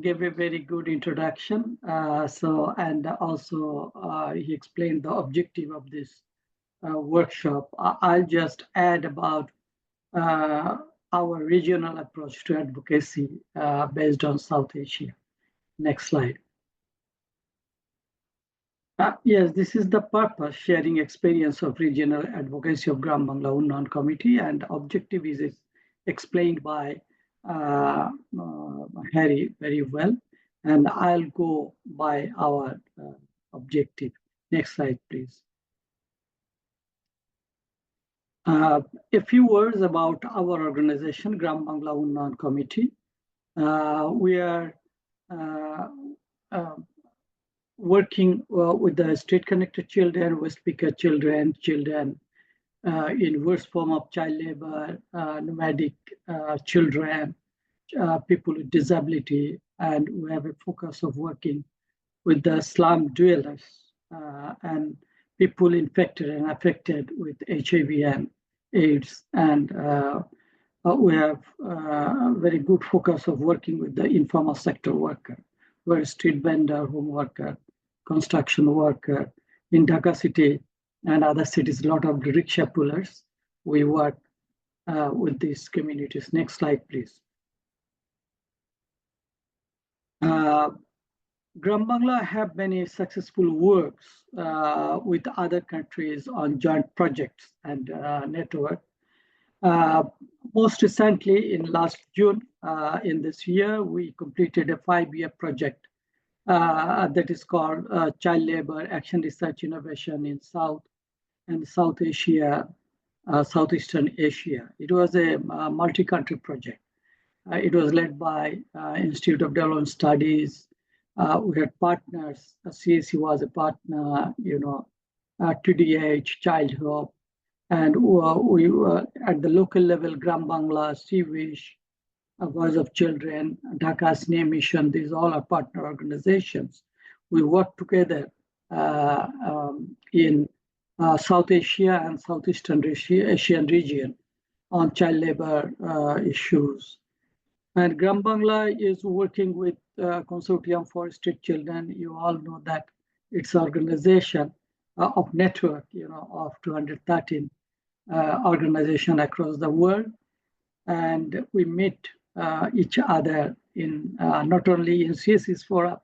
gave a very good introduction. And also he explained the objective of this workshop. I'll just add about our regional approach to advocacy based on South Asia. Next slide. Yes, this is the purpose, sharing experience of regional advocacy of Grambangla Unnayan Committee, and objective is explained by Harry very well, and I'll go by our objective. Next slide, please. A few words about our organization, Grambangla Unnayan Committee. We are working with the street-connected children, West speaker children in worst form of child labor, nomadic children, people with disability, and we have a focus of working with the slum dwellers and people infected and affected with HIV and AIDS. And we have a very good focus of working with the informal sector worker, where street vendor, home worker, construction worker. In Dhaka city and other cities, a lot of rickshaw pullers. We work with these communities. Next slide, please. Grambangla have many successful works with other countries on joint projects and network. Most recently, in last June in this year, we completed a 5-year project that is called Child Labor Action Research Innovation in South and South Asia, Southeastern Asia. It was a multi-country project. It was led by Institute of Development Studies. We had partners. CAC was a partner, TDH, Child Hope, and we were at the local level, Grambangla, Seawish, Voice of Children, Dhaka's Name Mission. These all are partner organizations. We work together in South Asia and Southeastern Asian region on child labor issues. And Grambangla is working with Consortium for Street Children. You all know that it's an organization of network, of 213 organizations across the world. And we meet each other in not only in CS's forum,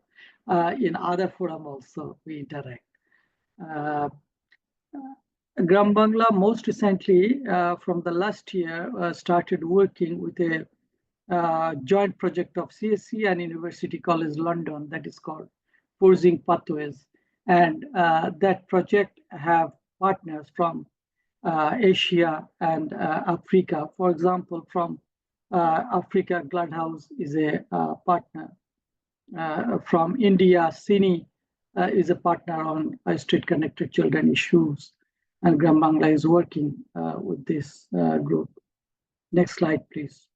in other forum also we interact. Grambangla most recently, from the last year, started working with a joint project of CSC and University College London that is called Forging Pathways. And that project have partners from Asia and Africa. For example, from Africa, Gladhouse is a partner. From India, Cine is a partner on street connected children issues. And Grambangla is working with this group. Next slide, please.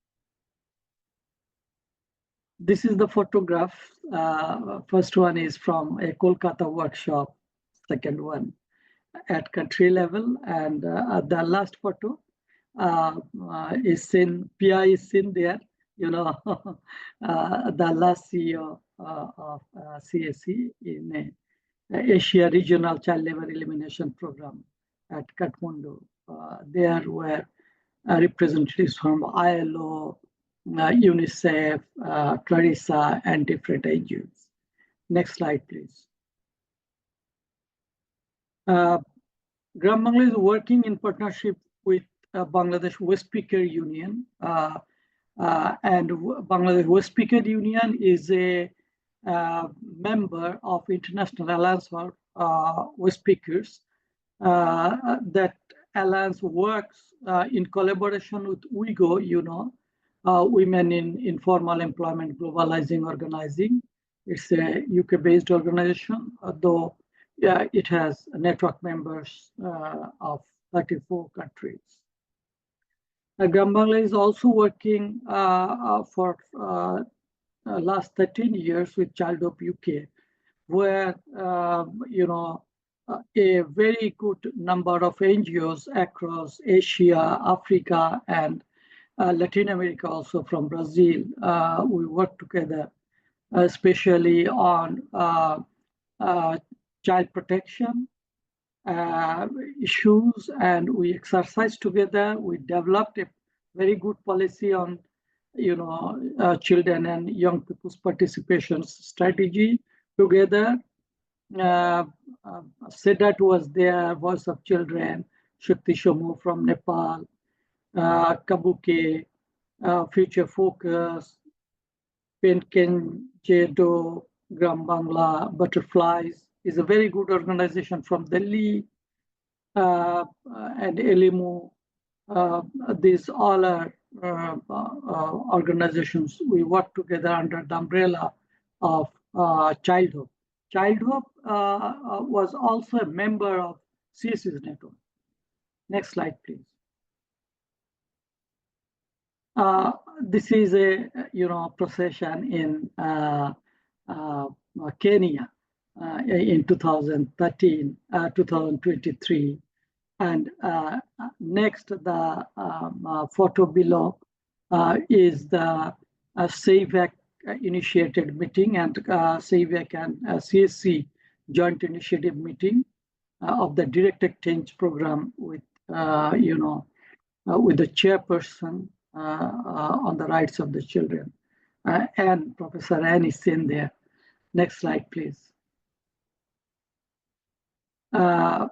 This is the photograph. First one is from a Kolkata workshop. Second one at country level. And the last photo is seen, PI is seen there, the last CEO of CSC in Asia Regional Child Labor Elimination Program at Kathmandu. There were representatives from ILO, UNICEF, Clarissa, and different NGOs. Next slide, please. Grambangla is working in partnership with Bangladesh West Speaker Union. And Bangladesh West Speaker Union is a member of International Alliance for West Speakers. That alliance works in collaboration with WIGO, Women in Informal Employment Globalizing Organizing. It's a UK-based organization, though it has network members of 34 countries. Grambangla is also working for last 13 years with Child Hope UK, where a very good number of NGOs across Asia, Africa, and Latin America, also from Brazil. We work together, especially on child protection issues, and we exercise together. We developed a very good policy on, children and young people's participation strategy together. Sedat was there, Voice of Children, Shakti Shomu from Nepal, Kabuke, Future Focus, Penken Jedo, Grambangla, Butterflies is a very good organization from Delhi, and Elimu. These all are organizations. We work together under the umbrella of Child Hope. Child Hope was also a member of CS's network. Next slide, please. This is a procession in Kenya in 2013, 2023, and next the photo below is the SAVAC initiated meeting and SAVAC and CSC joint initiative meeting of the Direct Exchange program with with the chairperson on the rights of the children, and Professor Anne is seen there. Next slide, please. There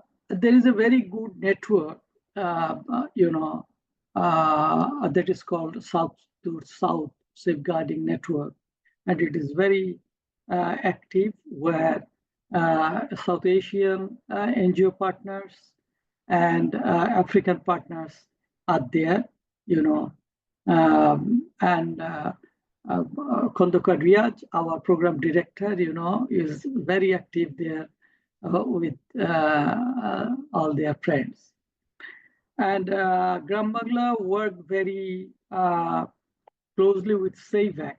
is a very good network, that is called South to South Safeguarding Network, and it is very active, where South Asian NGO partners and African partners are there, and Khondokar Riyaj, our program director, is very active there with all their friends. And Grambangla worked very closely with SAVAC,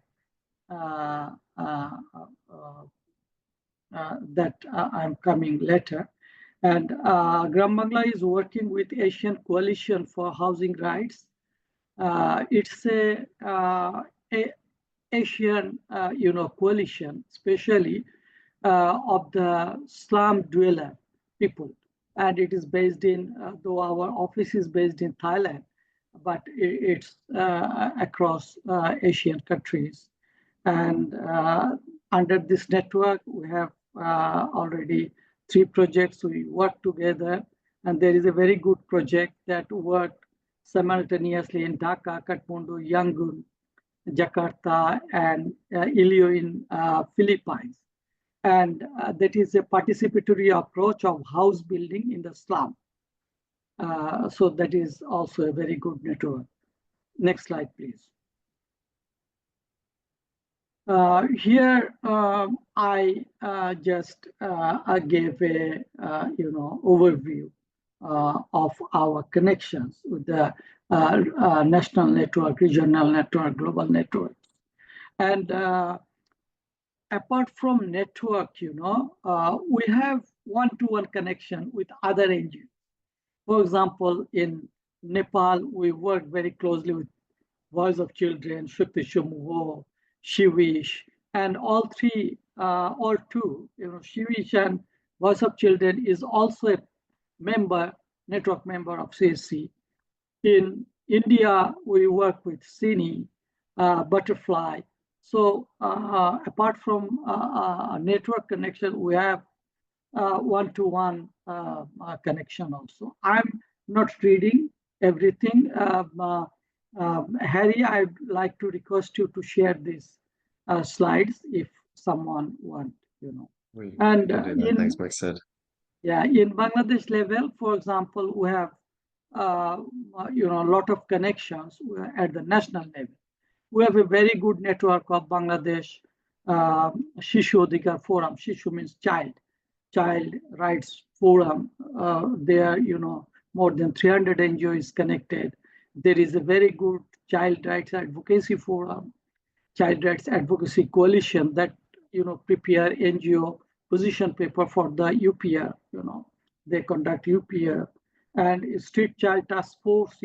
that I'm coming later. And Grambangla is working with Asian Coalition for Housing Rights. It's a Asian, coalition, especially of the slum dweller people. And it is based in, though our office is based in Thailand, but it's across Asian countries. And under this network, we have already 3 projects we work together. And there is a very good project that worked simultaneously in Dhaka, Kathmandu, Yangon, Jakarta, and Iloilo in Philippines. And that is a participatory approach of house building in the slum. So that is also a very good network. Next slide, please. Here I just gave a overview of our connections with the national network, regional network, global networks. And apart from network, we have one-to-one connection with other NGOs. For example, in Nepal, we work very closely with Voice of Children, Shakti Shumuho, Shivish, and all 3 or 2, Shivish and Voice of Children is also a network member of CSC. In India, we work with Cine, Butterfly. So apart from a network connection, we have one-to-one connection also. I'm not reading everything. Harry, I'd like to request you to share these slides if someone wants, And thanks, Maksud. Yeah, in Bangladesh level, for example, we have a lot of connections at the national level. We have a very good network of Bangladesh Shishu Adhikar Forum. Shishu means child rights forum. There, more than 300 NGOs connected. There is a very good child rights advocacy forum, child rights advocacy coalition that, prepare NGO position paper for the UPR, they conduct UPR. And Street Child Task Force,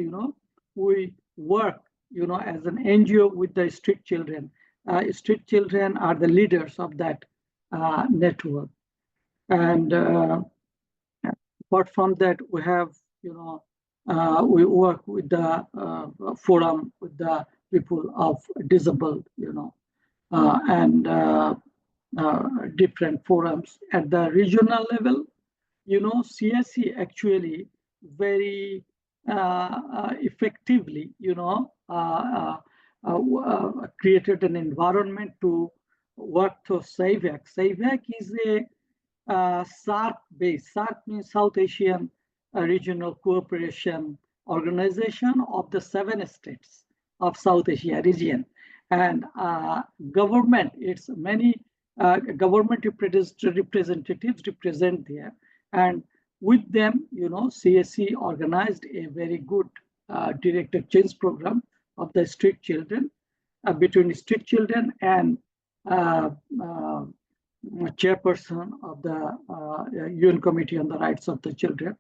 we work, as an NGO with the street children. Street children are the leaders of that network. And apart from that, we have, we work with the forum with the people of disabled, and different forums at the regional level. CSC actually very effectively, created an environment to work through SAVAC. SAVAC is a SARC-based. SARC means South Asian Regional Cooperation Organization of the 7 states of South Asia region. And government, it's many government representatives represent there. And with them, CSC organized a very good direct exchange program of the street children, between street children and chairperson of the UN Committee on the Rights of the Children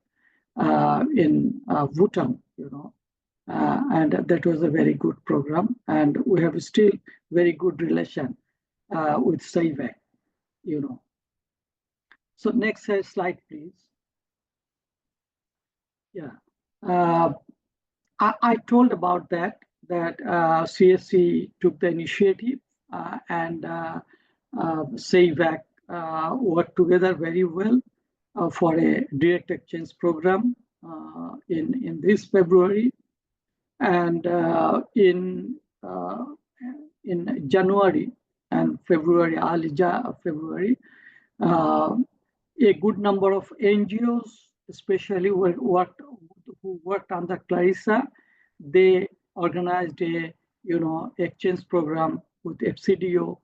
in Bhutan, and that was a very good program. And we have still very good relation with SAVAC, So next slide, please. Yeah, I told about that CSC took the initiative and SAVAC worked together very well for a direct exchange program in this February. And in January, and February, February. A good number of NGOs, especially who worked under Clarissa, they organized a exchange program with FCDO,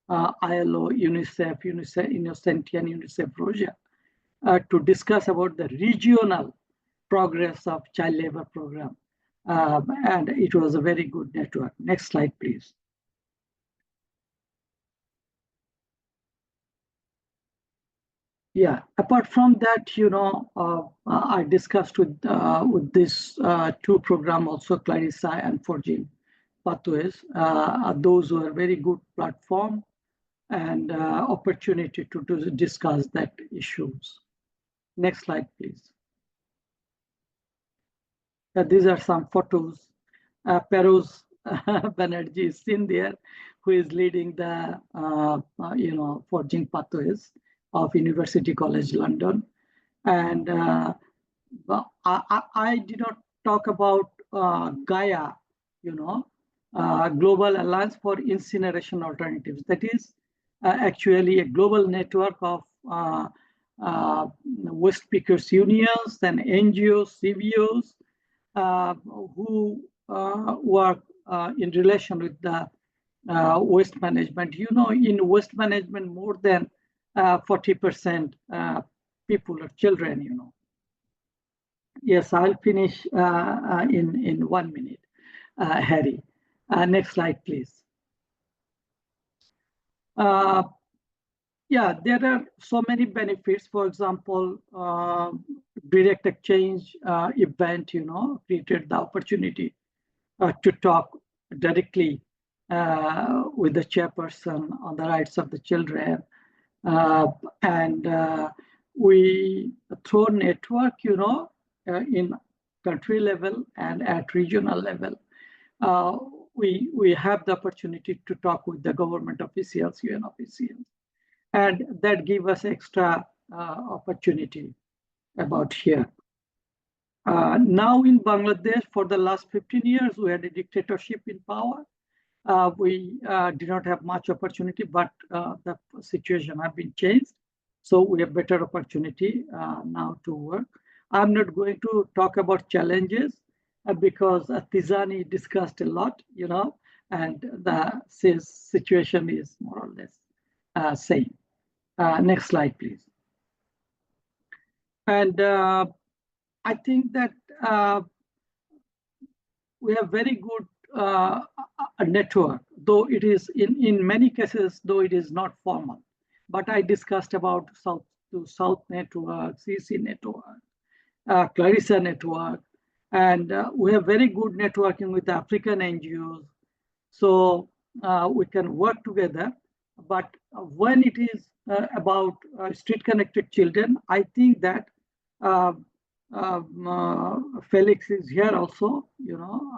ILO, UNICEF, Innocenti, and UNICEF Rosia to discuss about the regional progress of child labor program. And it was a very good network. Next slide, please. Yeah, apart from that, I discussed with this two program also, Clarissa and Forging Pathways. Those were very good platform and opportunity to discuss that issues. Next slide, please. These are some photos. Peruz Banerjee is in there, who is leading the Forging Pathways of University College London. And I did not talk about Gaia, Global Alliance for Incineration Alternatives. That is actually a global network of waste pickers unions and NGOs, CVOs, who work in relation with the waste management. In waste management, more than 40% people are children, Yes, I'll finish in 1 minute, Harry. Next slide, please. Yeah, there are so many benefits. For example, direct exchange event, created the opportunity to talk directly with the chairperson on the rights of the children. And we through network, in country level and at regional level. We have the opportunity to talk with the government officials, UN officials, and that give us extra opportunity about here. Now in Bangladesh, for the last 15 years, we had a dictatorship in power. We did not have much opportunity, but the situation has been changed. So we have better opportunity now to work. I'm not going to talk about challenges because Tijani discussed a lot, and the situation is more or less same. Next slide, please. And I think that we have very good network, though it is in many cases, though it is not formal. But I discussed about South to South network, CC network, Clarissa network, and we have very good networking with African NGOs. So we can work together. But when it is about street-connected children, I think that Felix is here also.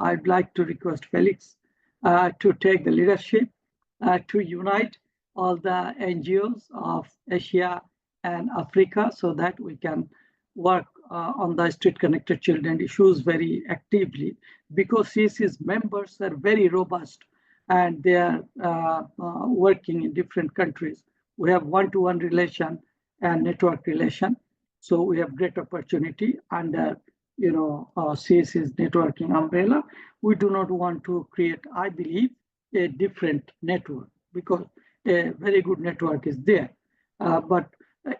I'd like to request Felix to take the leadership to unite all the NGOs of Asia and Africa so that we can work on the street-connected children issues very actively, because CSC's members are very robust and they are working in different countries. We have one-to-one relation and network relation. So we have great opportunity under CSC's networking umbrella. We do not want to create, I believe, a different network, because a very good network is there. But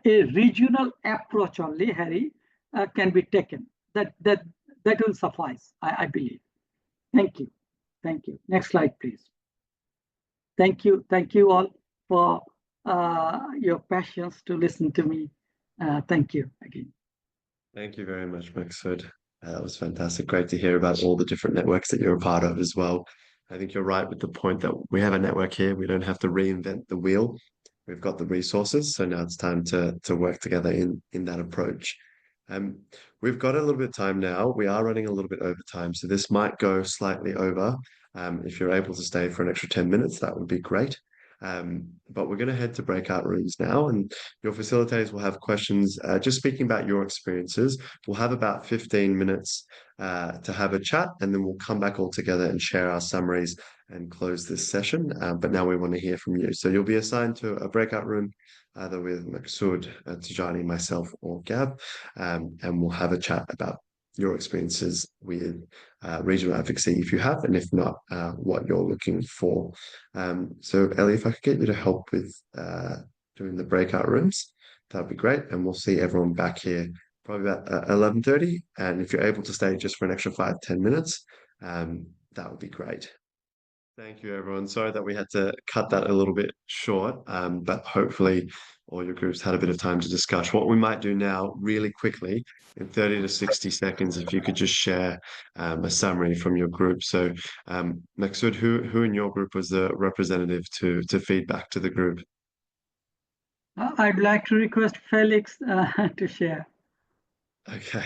a regional approach only, Harry, can be taken. That will suffice, I believe. Thank you. Thank you. Next slide, please. Thank you. Thank you all for your patience to listen to me. Thank you again. Thank you very much, Maksud. That was fantastic. Great to hear about all the different networks that you're a part of as well. I think you're right with the point that we have a network here. We don't have to reinvent the wheel. We've got the resources. So now it's time to work together in that approach. We've got a little bit of time now. We are running a little bit over time. So this might go slightly over. If you're able to stay for an extra 10 minutes, that would be great. But we're going to head to breakout rooms now, and your facilitators will have questions just speaking about your experiences. We'll have about 15 minutes to have a chat, and then we'll come back all together and share our summaries and close this session. But now we want to hear from you. So you'll be assigned to a breakout room, either with Maksud, Tijani, myself, or Gab, and we'll have a chat about your experiences with regional advocacy, if you have, and if not, what you're looking for. So Ellie, if I could get you to help with doing the breakout rooms, that'd be great. And we'll see everyone back here probably about 11:30. And if you're able to stay just for an extra 5-10 minutes, that would be great. Thank you, everyone. Sorry that we had to cut that a little bit short, but hopefully all your groups had a bit of time to discuss. What we might do now, really quickly, in 30 to 60 seconds, if you could just share a summary from your group. So, Maksud, who in your group was the representative to feed back to the group? I'd like to request Felix to share. Okay.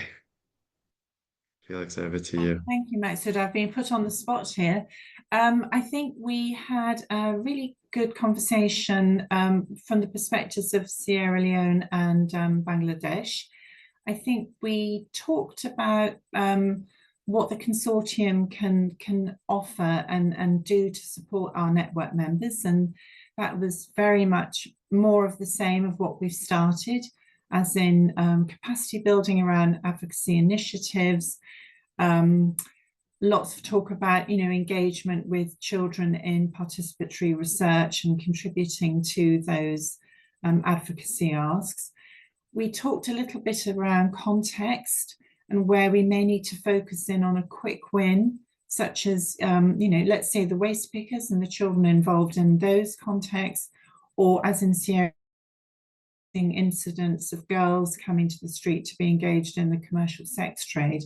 Felix, over to you. Thank you, Maksud. I've been put on the spot here. I think we had a really good conversation from the perspectives of Sierra Leone and Bangladesh. I think we talked about what the consortium can offer and do to support our network members, and that was very much more of the same of what we've started, as in capacity building around advocacy initiatives, lots of talk about, engagement with children in participatory research and contributing to those advocacy asks. We talked a little bit around context and where we may need to focus in on a quick win, such as, let's say the waste pickers and the children involved in those contexts, or as in Sierra, incidents of girls coming to the street to be engaged in the commercial sex trade.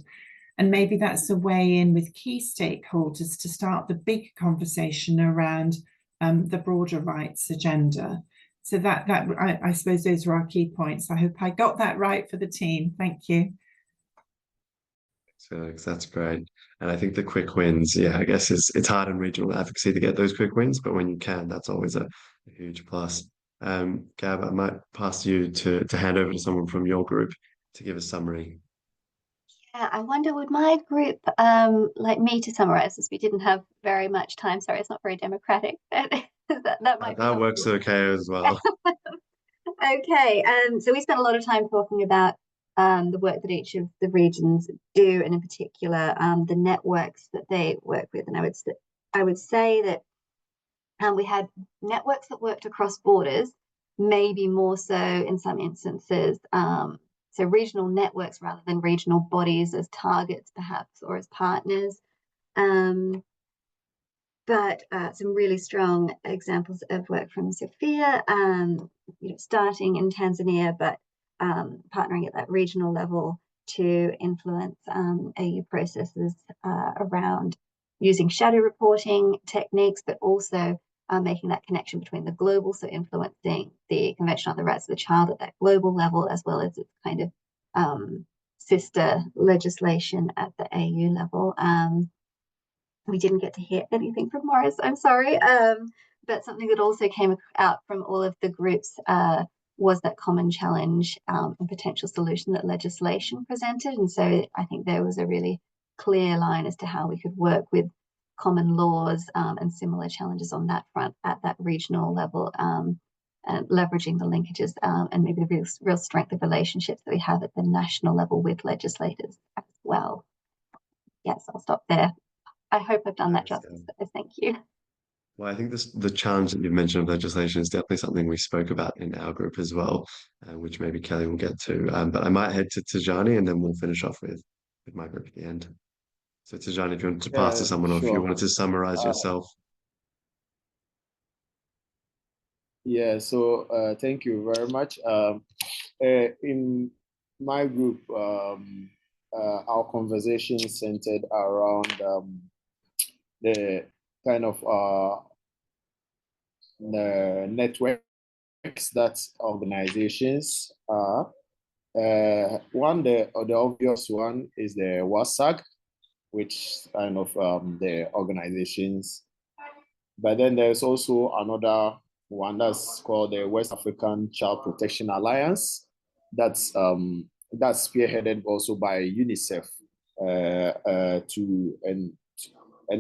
And maybe that's a way in with key stakeholders to start the big conversation around the broader rights agenda. So I suppose those are our key points. I hope I got that right for the team. Thank you. Felix, that's great. And I think the quick wins, I guess it's hard in regional advocacy to get those quick wins, but when you can, that's always a huge plus. Gab, I might pass you to hand over to someone from your group to give a summary. Yeah, I wonder, would my group like me to summarize, as we didn't have very much time? Sorry, it's not very democratic, but that might be that works okay as well. Okay, so we spent a lot of time talking about the work that each of the regions do, and in particular the networks that they work with. And I would say that we had networks that worked across borders, maybe more so in some instances. So regional networks rather than regional bodies as targets, perhaps, or as partners. But some really strong examples of work from Sophia, starting in Tanzania, but partnering at that regional level to influence AU processes around using shadow reporting techniques, but also making that connection between the global, so influencing the Convention on the Rights of the Child at that global level, as well as its kind of sister legislation at the AU level. We didn't get to hear anything from Morris, I'm sorry, but something that also came out from all of the groups was that common challenge and potential solution that legislation presented. And so I think there was a really clear line as to how we could work with common laws and similar challenges on that front at that regional level, and leveraging the linkages and maybe the real strength of relationships that we have at the national level with legislators as well. Yes, I'll stop there. I hope I've done that justice. Thank you. Well, I think the challenge that you've mentioned of legislation is definitely something we spoke about in our group as well, which maybe Kelly will get to. But I might head to Tijani and then we'll finish off with my group at the end. So Tijani, if you want to pass to someone, or if you wanted to summarize yourself. Yeah, so thank you very much. In my group, our conversation centered around the kind of the networks that organizations are. The obvious one is the WASAG, which kind of the organizations. But then there's also another one that's called the West African Child Protection Alliance. That's spearheaded also by UNICEF and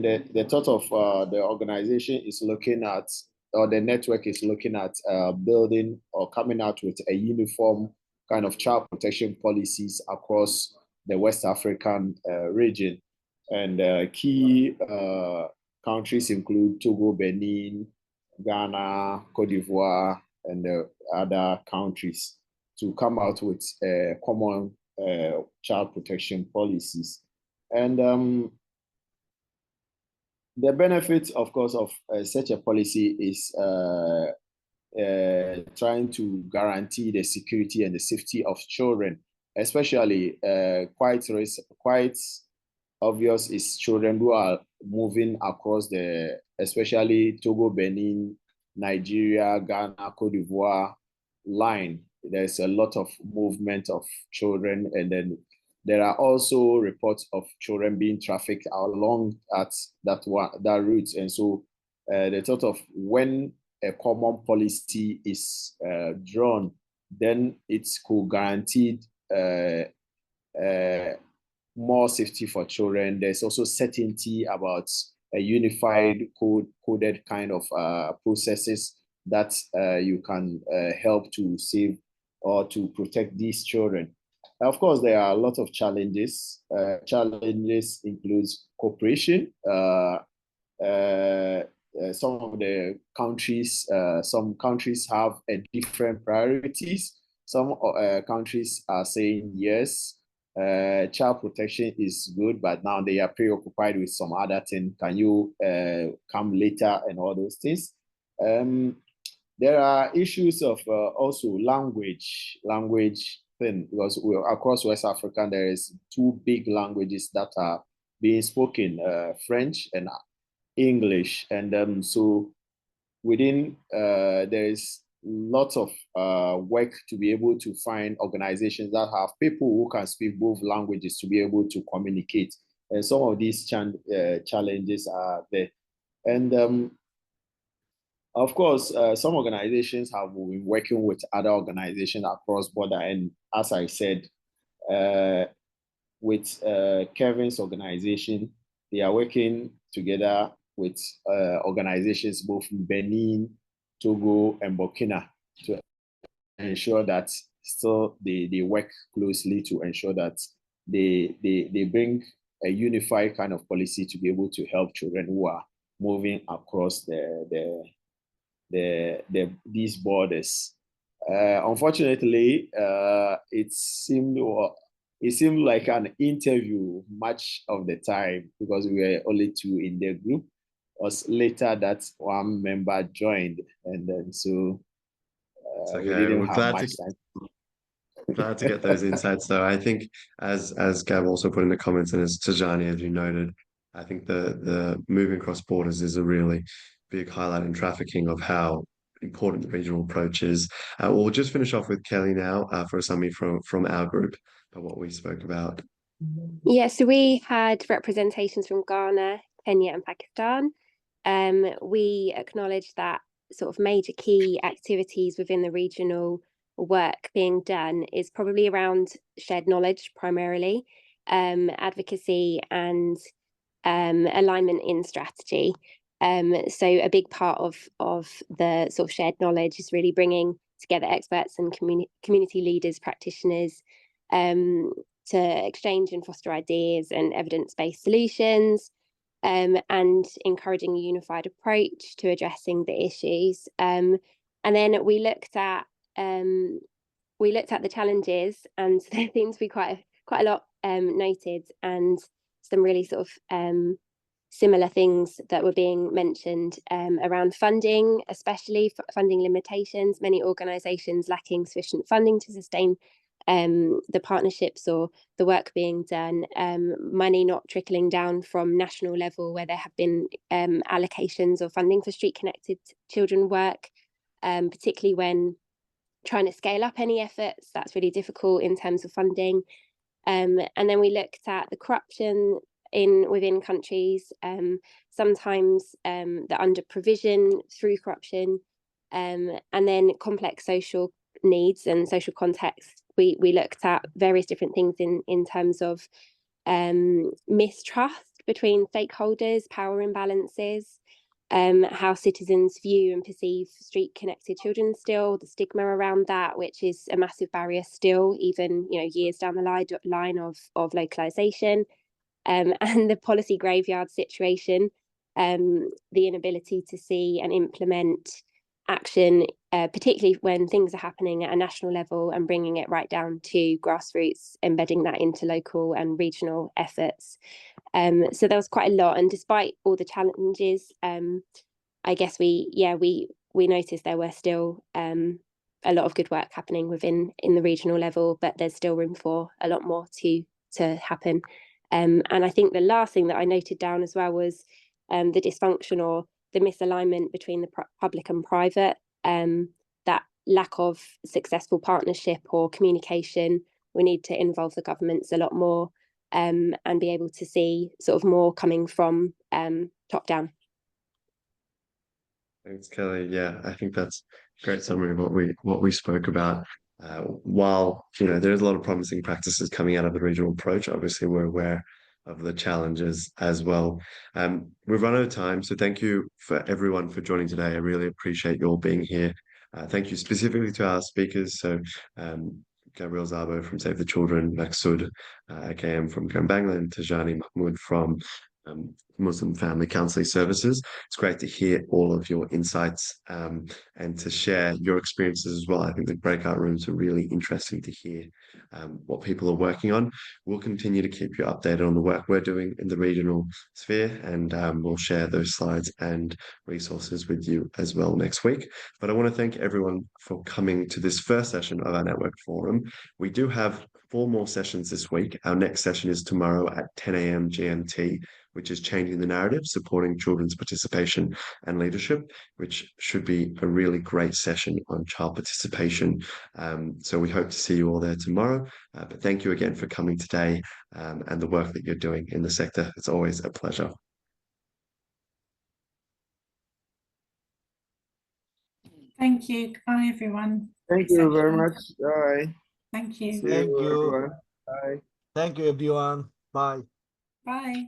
the thought of the organization is looking at, or the network is looking at building or coming out with a uniform kind of child protection policies across the West African region. And key countries include Togo, Benin, Ghana, Cote d'Ivoire, and other countries to come out with common child protection policies. And the benefit, of course, of such a policy is trying to guarantee the security and the safety of children, especially quite obvious is children who are moving across especially Togo, Benin, Nigeria, Ghana, Cote d'Ivoire line. There's a lot of movement of children, and then there are also reports of children being trafficked along that route. And so the thought of when a common policy is drawn, then it could guarantee more safety for children. There's also certainty about a unified coded kind of processes that you can help to save or to protect these children. Of course, there are a lot of challenges. Challenges includes cooperation. Some of the countries, some countries have different priorities. Some countries are saying yes, child protection is good, but now they are preoccupied with some other thing. Can you come later and all those things? There are issues of also language thing, because across West Africa, there is 2 big languages that are being spoken, French and English. And so within, there is lots of work to be able to find organizations that have people who can speak both languages to be able to communicate. And some of these challenges are there. And of course, some organizations have been working with other organizations across border. And as I said, with Kevin's organization, they are working together with organizations both in Benin, Togo, and Burkina to ensure that still they work closely to ensure that they bring a unified kind of policy to be able to help children who are moving across these borders. Unfortunately, it seemed like an interview much of the time, because we were only 2 in the group. It was later that one member joined, and then so we didn't have much time. Glad to get those insights, though. I think, as Gab also put in the comments, and as Tijani, as you noted, I think the moving across borders is a really big highlight in trafficking of how important the regional approach is. We'll just finish off with Kelly now for a summary from our group about what we spoke about. Yeah, so we had representations from Ghana, Kenya, and Pakistan. We acknowledged that sort of major key activities within the regional work being done is probably around shared knowledge primarily, advocacy, and alignment in strategy. So a big part of the sort of shared knowledge is really bringing together experts and community leaders, practitioners, to exchange and foster ideas and evidence-based solutions, and encouraging a unified approach to addressing the issues. And then we looked at the challenges, and there seems to be quite a lot noted, and some really sort of similar things that were being mentioned around funding, especially funding limitations, many organisations lacking sufficient funding to sustain the partnerships or the work being done, money not trickling down from national level where there have been allocations or funding for street connected children work, particularly when trying to scale up any efforts. That's really difficult in terms of funding. And then we looked at the corruption within countries, sometimes the under provision through corruption, and then complex social needs and social context. We looked at various different things in terms of mistrust between stakeholders, power imbalances, how citizens view and perceive street connected children still, the stigma around that, which is a massive barrier still, even years down the line of localization, and the policy graveyard situation, the inability to see and implement action, particularly when things are happening at a national level, and bringing it right down to grassroots, embedding that into local and regional efforts. So there was quite a lot, and despite all the challenges, I guess we noticed there were still a lot of good work happening in the regional level, but there's still room for a lot more to happen. And I think the last thing that I noted down as well was the dysfunction or the misalignment between the public and private, that lack of successful partnership or communication. We need to involve the governments a lot more, and be able to see sort of more coming from top down. Thanks, Kelly. Yeah, I think that's a great summary of what we spoke about. While there's a lot of promising practices coming out of the regional approach, obviously we're aware of the challenges as well. We've run out of time, so thank you for everyone for joining today. I really appreciate you all being here. Thank you specifically to our speakers. So Gabrielle, Szabo from Save the Children, Maksud, A.K.M from Grambangla, and Tijani, Mahmoud from Muslim Family Counselling Services. It's great to hear all of your insights and to share your experiences as well. I think the breakout rooms are really interesting to hear what people are working on. We'll continue to keep you updated on the work we're doing in the regional sphere, and we'll share those slides and resources with you as well next week. But I want to thank everyone for coming to this first session of our network forum. We do have 4 more sessions this week. Our next session is tomorrow at 10 a.m. GMT, which is changing the narrative, supporting children's participation and leadership, which should be a really great session on child participation. So we hope to see you all there tomorrow. But thank you again for coming today, and the work that you're doing in the sector. It's always a pleasure. Thank you. Goodbye, everyone. Thank you very much. Bye. Thank you. See Thank you. everyone. Bye. Thank you, everyone. Bye. Bye.